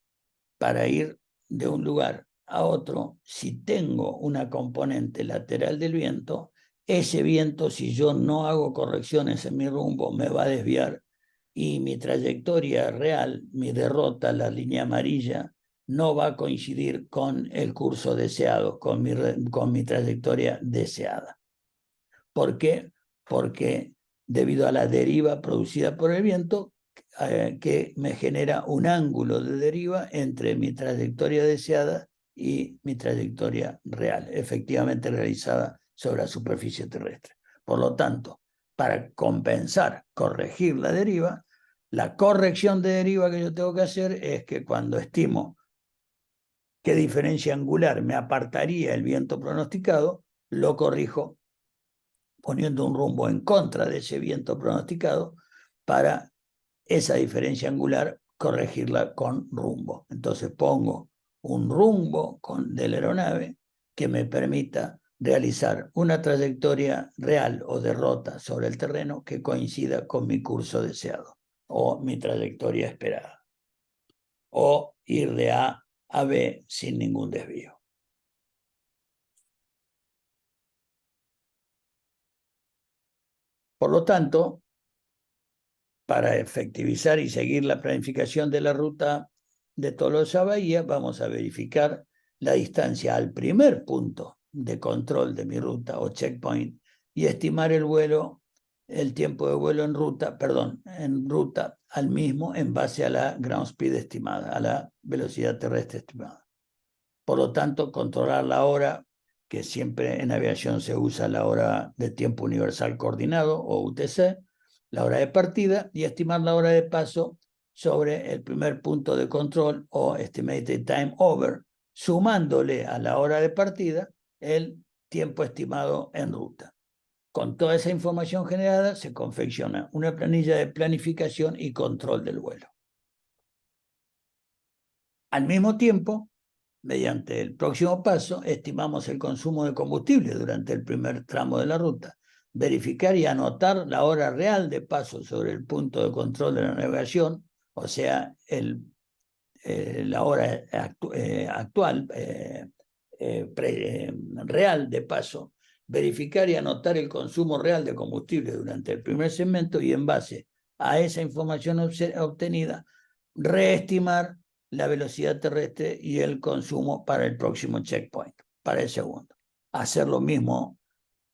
para ir de un lugar a otro, si tengo una componente lateral del viento, ese viento, si yo no hago correcciones en mi rumbo, me va a desviar y mi trayectoria real, mi derrota, la línea amarilla, no va a coincidir con el curso deseado, con mi trayectoria deseada. ¿Por qué? Porque debido a la deriva producida por el viento, que me genera un ángulo de deriva entre mi trayectoria deseada y mi trayectoria real, efectivamente realizada sobre la superficie terrestre. Por lo tanto, para compensar, corregir la deriva, la corrección de deriva que yo tengo que hacer es que cuando estimo qué diferencia angular me apartaría el viento pronosticado, lo corrijo poniendo un rumbo en contra de ese viento pronosticado para esa diferencia angular corregirla con rumbo. Entonces pongo un rumbo de la aeronave que me permita realizar una trayectoria real o de rota sobre el terreno que coincida con mi curso deseado o mi trayectoria esperada, o ir de A a B sin ningún desvío. Por lo tanto, para efectivizar y seguir la planificación de la ruta de Tolosa a Bahía, vamos a verificar la distancia al primer punto de control de mi ruta o checkpoint y estimar el vuelo, el tiempo de vuelo en ruta, en ruta al mismo en base a la ground speed estimada, a la velocidad terrestre estimada. Por lo tanto, controlar la hora, que siempre en aviación se usa la hora de tiempo universal coordinado o UTC, la hora de partida, y estimar la hora de paso sobre el primer punto de control o estimated time over, sumándole a la hora de partida el tiempo estimado en ruta. Con toda esa información generada se confecciona una planilla de planificación y control del vuelo. Al mismo tiempo, mediante el próximo paso, estimamos el consumo de combustible durante el primer tramo de la ruta. Verificar y anotar la hora real de paso sobre el punto de control de la navegación, o sea, la hora actual, real de paso. Verificar y anotar el consumo real de combustible durante el primer segmento y en base a esa información obtenida, reestimar la velocidad terrestre y el consumo para el próximo checkpoint, para el segundo. Hacer lo mismo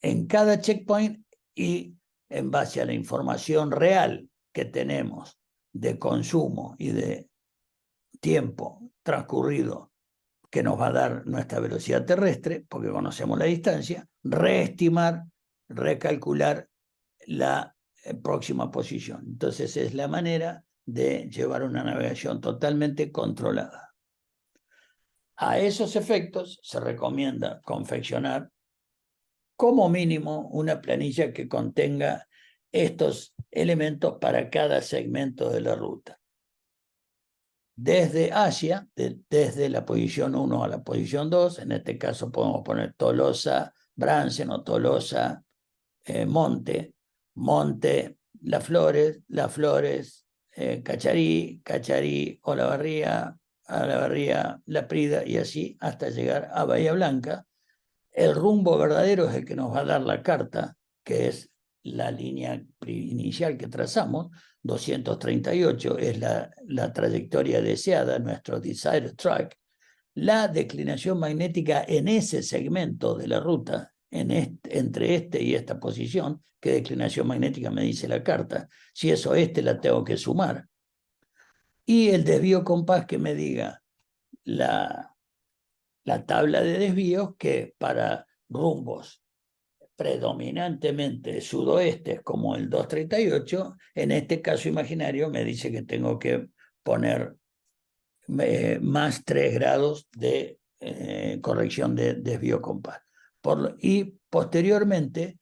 en cada checkpoint y en base a la información real que tenemos de consumo y de tiempo transcurrido que nos va a dar nuestra velocidad terrestre, porque conocemos la distancia, reestimar, recalcular la próxima posición. Entonces es la manera de llevar una navegación totalmente controlada. A esos efectos se recomienda confeccionar como mínimo una planilla que contenga estos elementos para cada segmento de la ruta. Desde Asia, desde la posición 1 a la posición 2, en este caso podemos poner Tolosa, Bransen o Tolosa, Monte, Monte, Las Flores, Cacharí, Cacharí, Olavarría, La Prida y así hasta llegar a Bahía Blanca. El rumbo verdadero es el que nos va a dar la carta, que es la línea inicial que trazamos, 238 es la trayectoria deseada, nuestro desired track. La declinación magnética en ese segmento de la ruta, entre este y esta posición, ¿qué declinación magnética me dice la carta? Si es oeste, la tengo que sumar. Y el desvío compás que me diga la tabla de desvíos, que para rumbos predominantemente sudoeste como el 238, en este caso imaginario me dice que tengo que poner más 3 grados de corrección de desvío compás. Y posteriormente,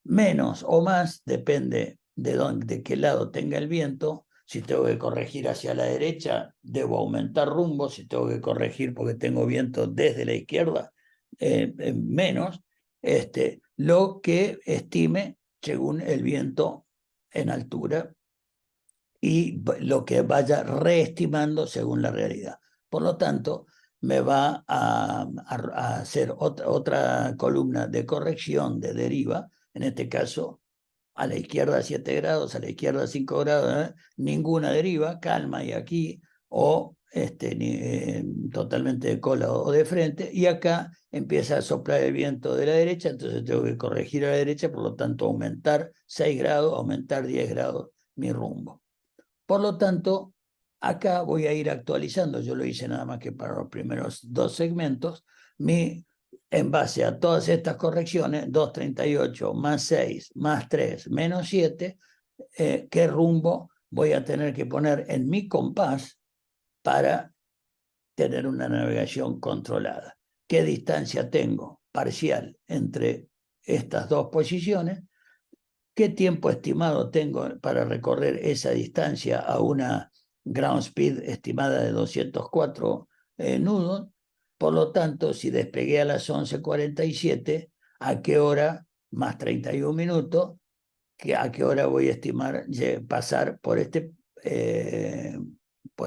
menos o más, depende de qué lado tenga el viento. Si tengo que corregir hacia la derecha, debo aumentar rumbo. Si tengo que corregir porque tengo viento desde la izquierda, menos. Lo que estime según el viento en altura y lo que vaya reestimando según la realidad. Por lo tanto, me va a hacer otra columna de corrección de deriva, en este caso a la izquierda 7 grados, a la izquierda 5 grados, ninguna deriva, calma y aquí, o totalmente de cola o de frente, y acá empieza a soplar el viento de la derecha, entonces tengo que corregir a la derecha, por lo tanto aumentar 6 grados, aumentar 10 grados mi rumbo. Por lo tanto, acá voy a ir actualizando, yo lo hice nada más que para los primeros 2 segmentos, en base a todas estas correcciones, 238 más 6 más 3 menos 7, qué rumbo voy a tener que poner en mi compás para tener una navegación controlada. ¿Qué distancia tengo parcial entre estas dos posiciones? ¿Qué tiempo estimado tengo para recorrer esa distancia a una ground speed estimada de 204 nudos? Por lo tanto, si despegué a las 11:47, ¿a qué hora, más 31 minutos, a qué hora voy a estimar pasar por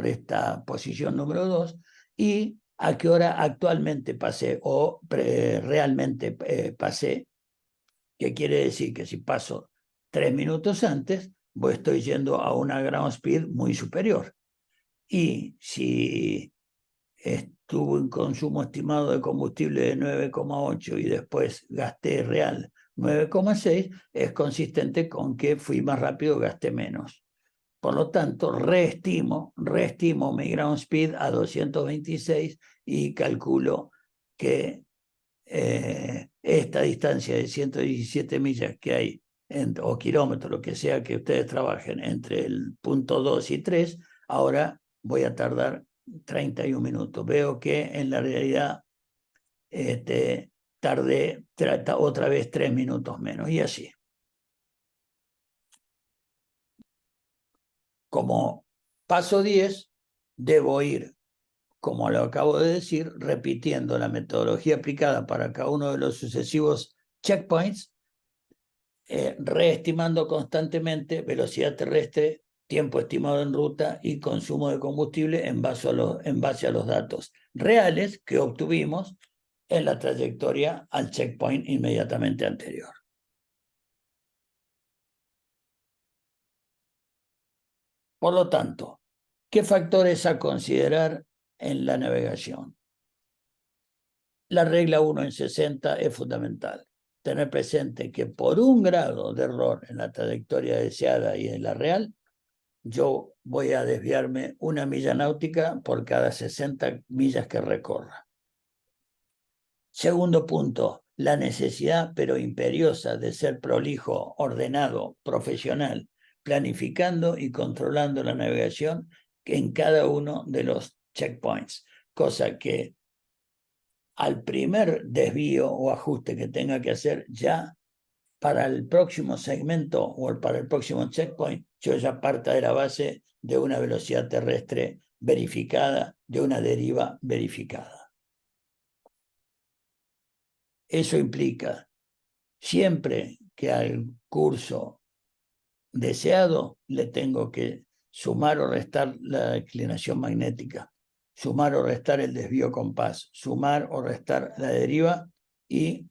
esta posición número 2? Y a qué hora actualmente pasé o realmente pasé, que quiere decir que si paso 3 minutos antes, estoy yendo a una ground speed muy superior. y si tuvo un consumo estimado de combustible de 9,8 y después gasté real 9,6, es consistente con que fui más rápido, gasté menos. Por lo tanto, reestimo mi ground speed a 226 y calculo que esta distancia de 117 millas que hay, o kilómetros, lo que sea que ustedes trabajen, entre el punto 2 y 3, ahora voy a tardar 31 minutos. Veo que en la realidad tardé otra vez 3 minutos menos, y así. Como paso 10, debo ir, como lo acabo de decir, repitiendo la metodología aplicada para cada uno de los sucesivos checkpoints, reestimando constantemente velocidad terrestre, tiempo estimado en ruta y consumo de combustible en base a los datos reales que obtuvimos en la trayectoria al checkpoint inmediatamente anterior. Por lo tanto, ¿qué factores a considerar en la navegación? La regla 1 en 60 es fundamental. Tener presente que por 1 grado de error en la trayectoria deseada y en la real, yo voy a desviarme 1 milla náutica por cada 60 millas que recorra. Segundo punto, la necesidad, pero imperiosa, de ser prolijo, ordenado, profesional, planificando y controlando la navegación en cada uno de los checkpoints, cosa que al primer desvío o ajuste que tenga que hacer, ya para el próximo segmento o para el próximo checkpoint, yo ya parta de la base de una velocidad terrestre verificada, de una deriva verificada. Eso implica siempre que al curso deseado le tengo que sumar o restar la declinación magnética, sumar o restar el desvío compás, sumar o restar la deriva y,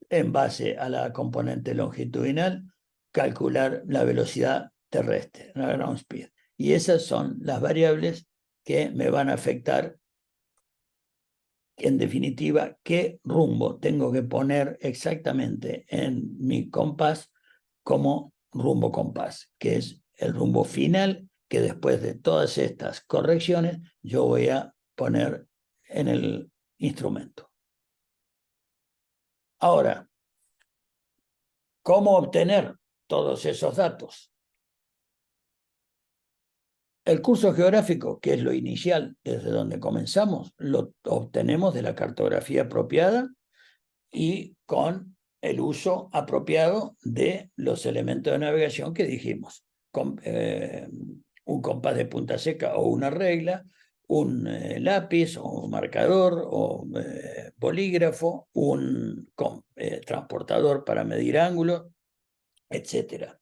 en base a la componente longitudinal, calcular la velocidad terrestre, la ground speed. Y esas son las variables que me van a afectar, en definitiva, qué rumbo tengo que poner exactamente en mi compás como rumbo compás, que es el rumbo final que después de todas estas correcciones yo voy a poner en el instrumento. Ahora, ¿cómo obtener todos esos datos? El curso geográfico, que es lo inicial, desde donde comenzamos, lo obtenemos de la cartografía apropiada y con el uso apropiado de los elementos de navegación que dijimos. Un compás de punta seca o una regla, un lápiz o un marcador o bolígrafo, un transportador para medir ángulos, etc.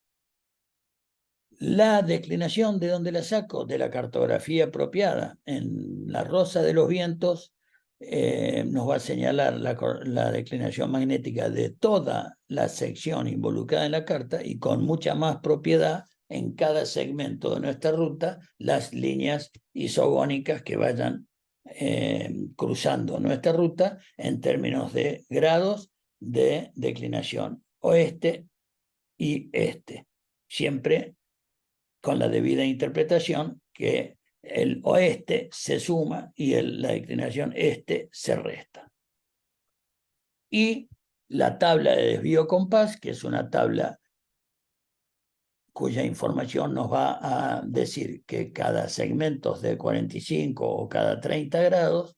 La declinación, ¿de dónde la saco? De la cartografía apropiada. En la rosa de los vientos nos va a señalar la declinación magnética de toda la sección involucrada en la carta, y con mucha más propiedad en cada segmento de nuestra ruta las líneas isogónicas que vayan cruzando nuestra ruta en términos de grados de declinación oeste y este. Siempre con la debida interpretación que el oeste se suma y la declinación este se resta. Y la tabla de desvío compás, que es una tabla cuya información nos va a decir que cada segmento de 45 o cada 30 grados,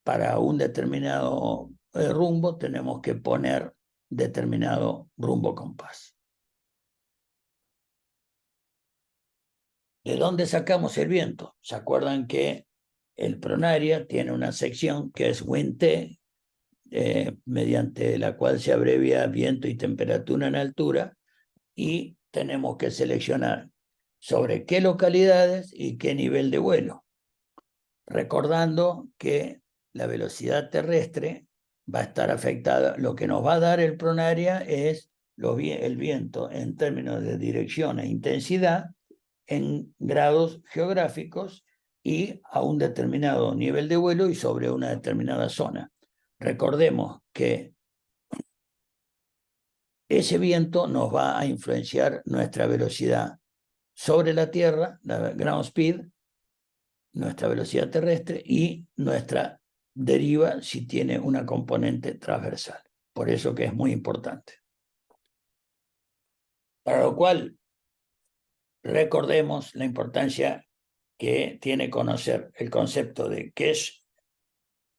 para un determinado rumbo tenemos que poner determinado rumbo compás. ¿De dónde sacamos el viento? ¿Se acuerdan que el Pronaria tiene una sección que es WINT, mediante la cual se abrevia viento y temperatura en altura, y tenemos que seleccionar sobre qué localidades y qué nivel de vuelo? Recordando que la velocidad terrestre va a estar afectada. Lo que nos va a dar el Pronaria es el viento en términos de dirección e intensidad, en grados geográficos y a un determinado nivel de vuelo y sobre una determinada zona. Recordemos que ese viento nos va a influenciar nuestra velocidad sobre la Tierra, la ground speed, nuestra velocidad terrestre y nuestra deriva si tiene una componente transversal. Por eso que es muy importante. Para lo cual, recordemos la importancia que tiene conocer el concepto de qué es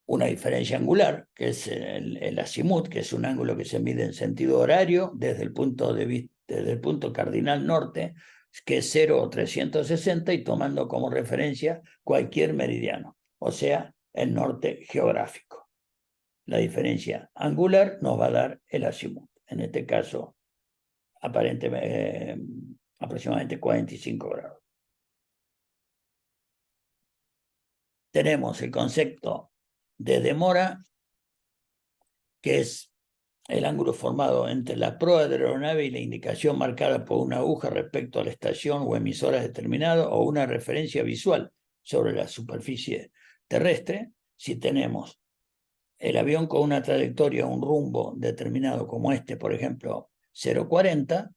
una diferencia angular, que es el azimut, que es un ángulo que se mide en sentido horario desde el punto de vista, desde el punto cardinal norte, que es 0 o 360, y tomando como referencia cualquier meridiano, o sea, el norte geográfico. La diferencia angular nos va a dar el azimut, en este caso, aparentemente, aproximadamente 45 grados. Tenemos el concepto de demora, que es el ángulo formado entre la proa de la aeronave y la indicación marcada por una aguja respecto a la estación o emisora determinada, o una referencia visual sobre la superficie terrestre. Si tenemos el avión con una trayectoria, un rumbo determinado como este, por ejemplo, 0,40,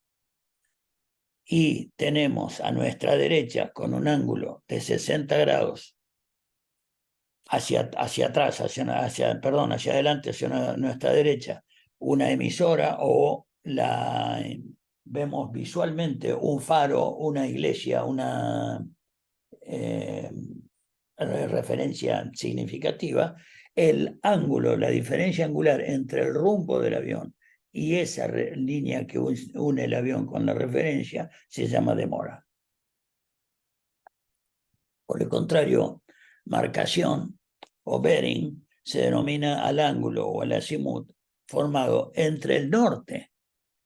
y tenemos a nuestra derecha con un ángulo de 60 grados hacia atrás, hacia adelante, hacia nuestra derecha, una emisora, o vemos visualmente un faro, una iglesia, una referencia significativa, el ángulo, la diferencia angular entre el rumbo del avión y esa línea que une el avión con la referencia se llama demora. Por el contrario, marcación o bearing se denomina al ángulo o al azimut formado entre el norte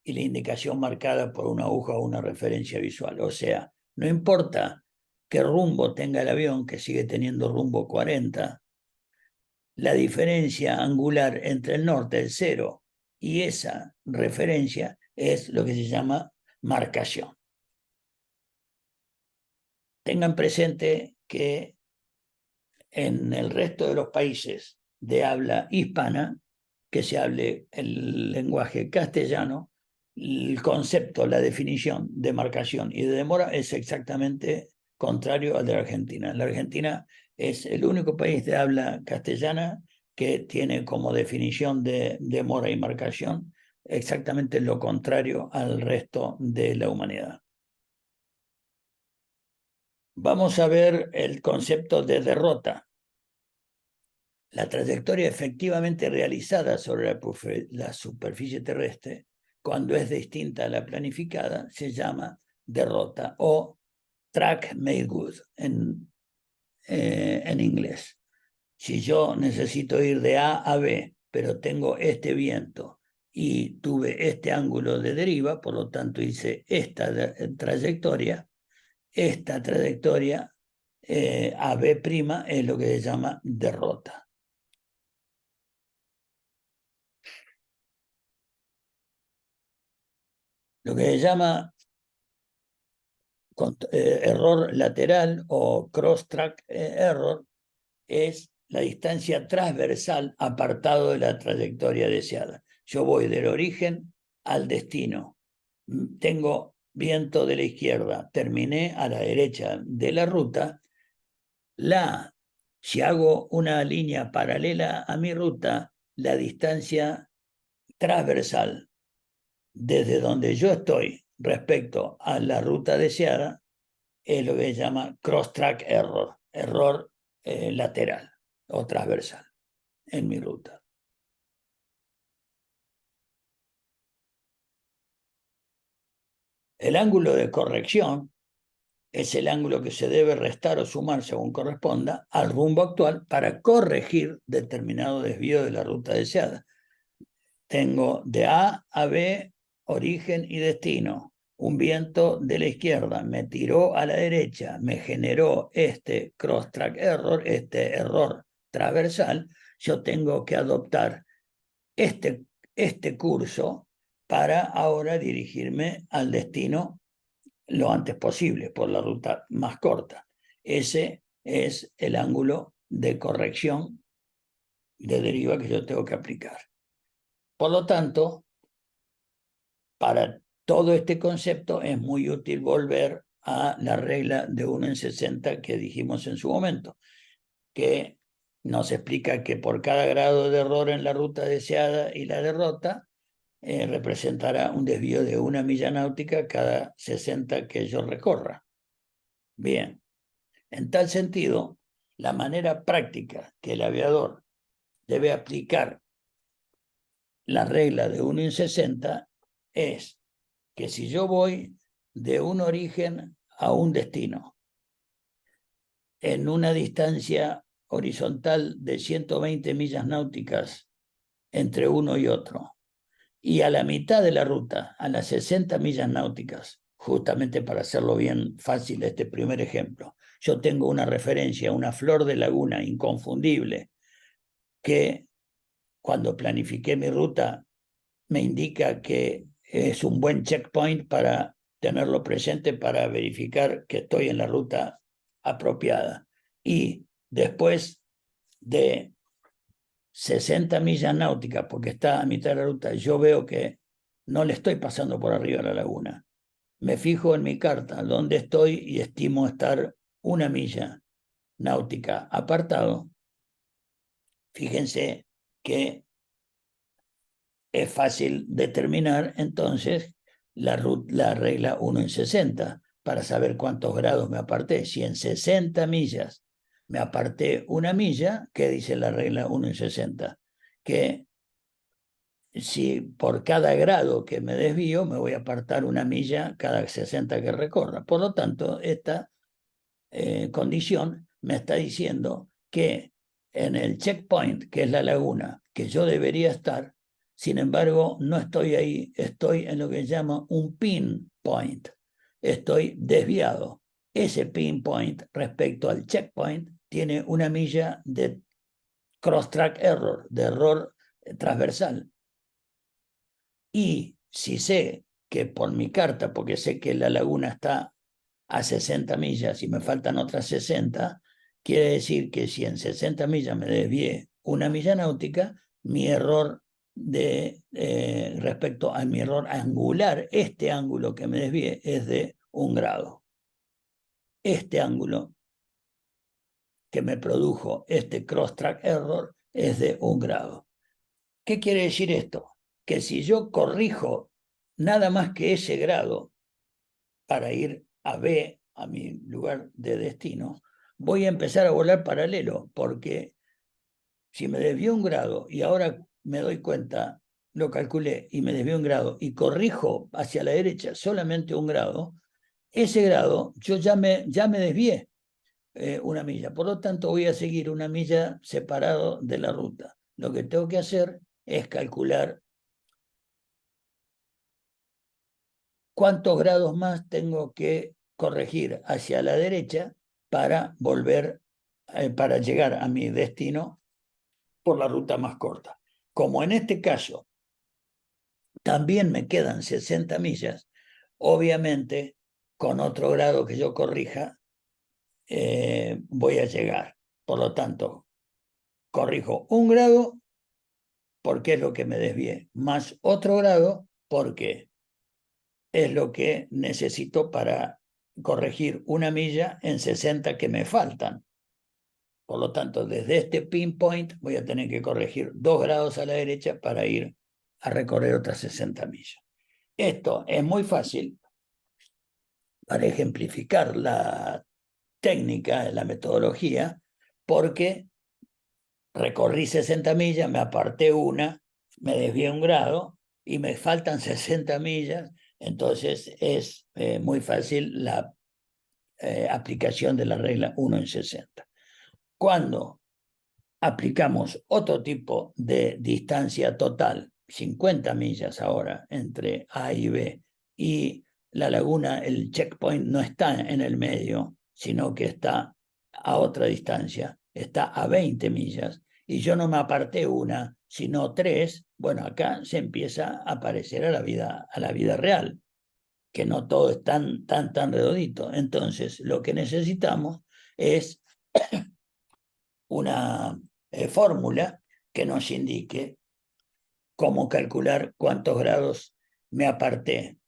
y la indicación marcada por una aguja o una referencia visual. O sea, no importa qué rumbo tenga el avión, que sigue teniendo rumbo 40, la diferencia angular entre el norte, el 0, y esa referencia es lo que se llama marcación. Tengan presente que en el resto de los países de habla hispana, que se hable el lenguaje castellano, el concepto, la definición de marcación y de demora es exactamente contrario al de la Argentina. La Argentina es el único país de habla castellana que tiene como definición de demora y marcación exactamente lo contrario al resto de la humanidad. Vamos a ver el concepto de derrota. La trayectoria efectivamente realizada sobre la superficie terrestre, cuando es distinta a la planificada, se llama derrota o track made good en inglés. Si yo necesito ir de A a B, pero tengo este viento y tuve este ángulo de deriva, por lo tanto hice esta trayectoria a B' es lo que se llama derrota. Lo que se llama error lateral o cross-track error es la distancia transversal apartado de la trayectoria deseada. Yo voy del origen al destino. Tengo viento de la izquierda, terminé a la derecha de la ruta. Si hago una línea paralela a mi ruta, la distancia transversal desde donde yo estoy respecto a la ruta deseada es lo que se llama cross-track error, error lateral o transversal en mi ruta. El ángulo de corrección es el ángulo que se debe restar o sumar según corresponda al rumbo actual para corregir determinado desvío de la ruta deseada. Tengo de A a B origen y destino. Un viento de la izquierda me tiró a la derecha, me generó este cross-track error, este error transversal. Yo tengo que adoptar este curso para ahora dirigirme al destino lo antes posible por la ruta más corta. Ese es el ángulo de corrección de deriva que yo tengo que aplicar. Por lo tanto, para todo este concepto es muy útil volver a la regla de 1 en 60 que dijimos en su momento, que nos explica que por cada grado de error en la ruta deseada y la derrota, representará un desvío de 1 milla náutica cada 60 que yo recorra. Bien, en tal sentido, la manera práctica que el aviador debe aplicar la regla de 1 en 60 es que si yo voy de un origen a un destino en una distancia horizontal de 120 millas náuticas entre uno y otro, y a la mitad de la ruta, a las 60 millas náuticas, justamente para hacerlo bien fácil este primer ejemplo, yo tengo una referencia, una flor de laguna inconfundible, que cuando planifiqué mi ruta me indica que es un buen checkpoint para tenerlo presente para verificar que estoy en la ruta apropiada. Y después de 60 millas náuticas, porque está a mitad de la ruta, yo veo que no le estoy pasando por arriba a la laguna. Me fijo en mi carta dónde estoy y estimo estar 1 milla náutica apartado. Fíjense que es fácil determinar entonces la regla 1 en 60 para saber cuántos grados me aparté. Si en 60 millas me aparté 1 milla, ¿qué dice la regla 1 en 60? Que si por cada grado que me desvío me voy a apartar 1 milla cada 60 que recorra. Por lo tanto, esta condición me está diciendo que en el checkpoint, que es la laguna, que yo debería estar, sin embargo, no estoy ahí, estoy en lo que se llama un pinpoint, estoy desviado. Ese pinpoint respecto al checkpoint tiene 1 milla de cross-track error, de error transversal. Y si sé que por mi carta, porque sé que la laguna está a 60 millas y me faltan otras 60, quiere decir que si en 60 millas me desvié 1 milla náutica, mi error respecto a mi error angular, este ángulo que me desvié es de 1 grado. Este ángulo que me produjo este cross-track error es de 1 grado. ¿Qué quiere decir esto? Que si yo corrijo nada más que ese grado para ir a B, a mi lugar de destino, voy a empezar a volar paralelo, porque si me desvío 1 grado y ahora me doy cuenta, lo calculé y me desvío 1 grado y corrijo hacia la derecha solamente 1 grado, ese grado yo ya me desvié 1 milla. Por lo tanto, voy a seguir 1 milla separado de la ruta. Lo que tengo que hacer es calcular cuántos grados más tengo que corregir hacia la derecha para volver, para llegar a mi destino por la ruta más corta. Como en este caso también me quedan 60 millas, obviamente con otro grado que yo corrija voy a llegar. Por lo tanto, corrijo 1 grado porque es lo que me desvié, más otro grado porque es lo que necesito para corregir 1 milla en 60 que me faltan. Por lo tanto, desde este pinpoint voy a tener que corregir 2 grados a la derecha para ir a recorrer otras 60 millas. Esto es muy fácil para ejemplificar la técnica, la metodología, porque recorrí 60 millas, me aparté una, me desvié 1 grado y me faltan 60 millas, entonces es muy fácil la aplicación de la regla 1 en 60. Cuando aplicamos otro tipo de distancia total, 50 millas ahora entre A y B, y la laguna, el checkpoint no está en el medio, sino que está a otra distancia, está a 20 millas, y yo no me aparté una, sino 3, bueno, acá se empieza a parecer a la vida real. que no todo es tan redondito. Entonces, lo que necesitamos es una fórmula que nos indique cómo calcular cuántos grados me aparté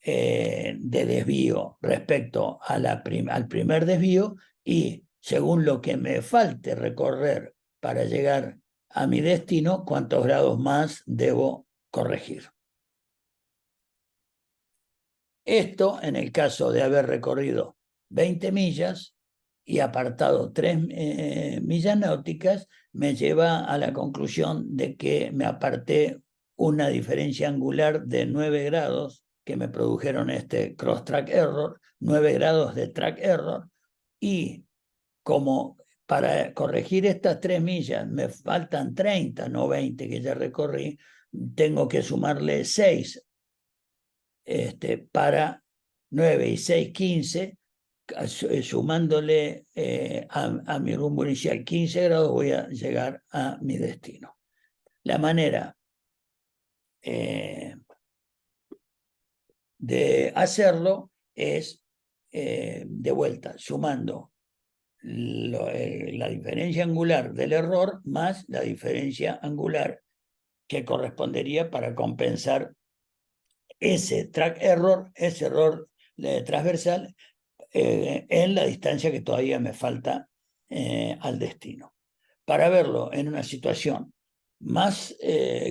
de desvío respecto a al primer desvío, y según lo que me falte recorrer para llegar a mi destino, cuántos grados más debo corregir. Esto en el caso de haber recorrido 20 millas y apartado 3 millas náuticas, me lleva a la conclusión de que me aparté una diferencia angular de 9 grados que me produjeron este cross-track error, 9 grados de track error, y como para corregir estas 3 millas me faltan 30, no 20 que ya recorrí, tengo que sumarle 6 para 9 y 6, 15, sumándole a mi rumbo inicial 15 grados, voy a llegar a mi destino. La manera de hacerlo es, de vuelta, sumando la diferencia angular del error más la diferencia angular que correspondería para compensar ese track error, ese error transversal, en la distancia que todavía me falta al destino. Para verlo en una situación más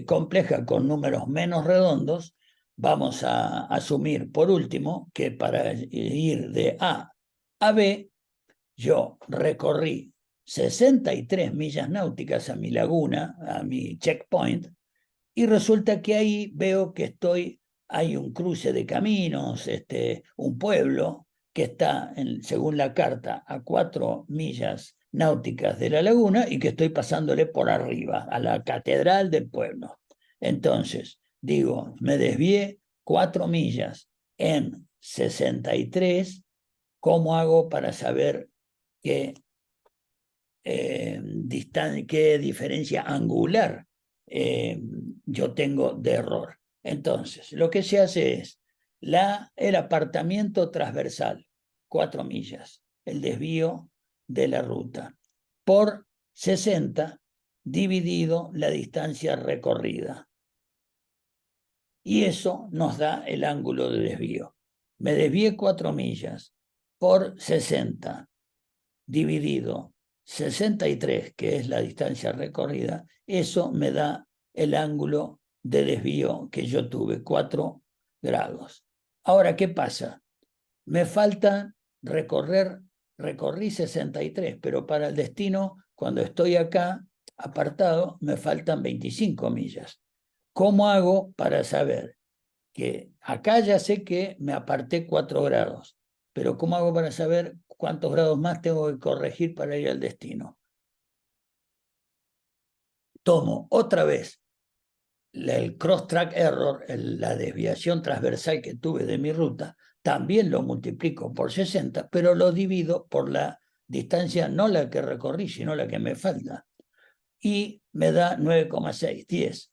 compleja, con números menos redondos, vamos a asumir, por último, que para ir de A a B, yo recorrí 63 millas náuticas a mi laguna, a mi checkpoint, y resulta que ahí veo que hay un cruce de caminos, un pueblo que está, según la carta, a 4 millas náuticas de la laguna, y que estoy pasándole por arriba, a la catedral del pueblo. Entonces, digo, me desvié 4 millas en 63, ¿cómo hago para saber qué qué diferencia angular yo tengo de error? Entonces, lo que se hace es el apartamiento transversal, 4 millas, el desvío de la ruta, por 60 dividido la distancia recorrida. Y eso nos da el ángulo de desvío. Me desvié 4 millas por 60 dividido 63, que es la distancia recorrida, eso me da el ángulo de desvío que yo tuve, 4 grados. Ahora, ¿qué pasa? Me falta recorrí 63, pero para el destino, cuando estoy acá apartado, me faltan 25 millas. ¿Cómo hago para saber que acá ya sé que me aparté 4 grados, pero cómo hago para saber cuántos grados más tengo que corregir para ir al destino? Tomo otra vez el cross-track error, la desviación transversal que tuve de mi ruta, también lo multiplico por 60, pero lo divido por la distancia, no la que recorrí, sino la que me falta, y me da 9,6, 10.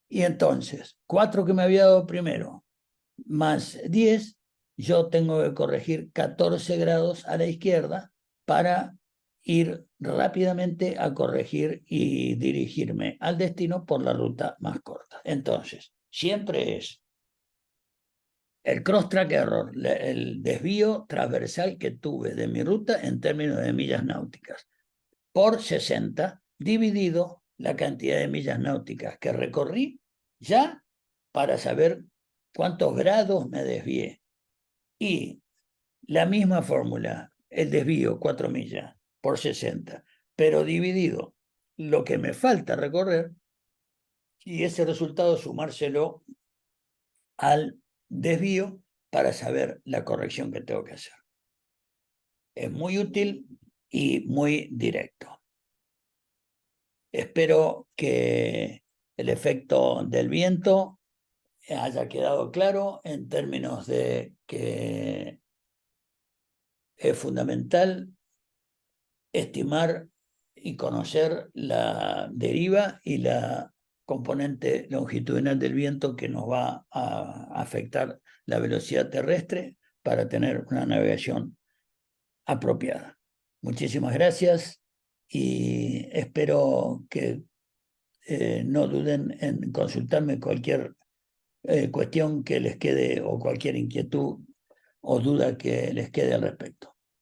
Y entonces, 4 que me había dado primero, más 10, yo tengo que corregir 14 grados a la izquierda para ir rápidamente a corregir y dirigirme al destino por la ruta más corta. Entonces, siempre es el cross-track error, el desvío transversal que tuve de mi ruta en términos de millas náuticas, por 60, dividido la cantidad de millas náuticas que recorrí ya, para saber cuántos grados me desvié. Y la misma fórmula, el desvío 4 millas por 60, pero dividido lo que me falta recorrer, y ese resultado sumárselo al desvío para saber la corrección que tengo que hacer. Es muy útil y muy directo. Espero que el efecto del viento haya quedado claro en términos de que es fundamental estimar y conocer la deriva y la componente longitudinal del viento que nos va a afectar la velocidad terrestre para tener una navegación apropiada. Muchísimas gracias y espero que no duden en consultarme cualquier cuestión que les quede o cualquier inquietud o duda que les quede al respecto.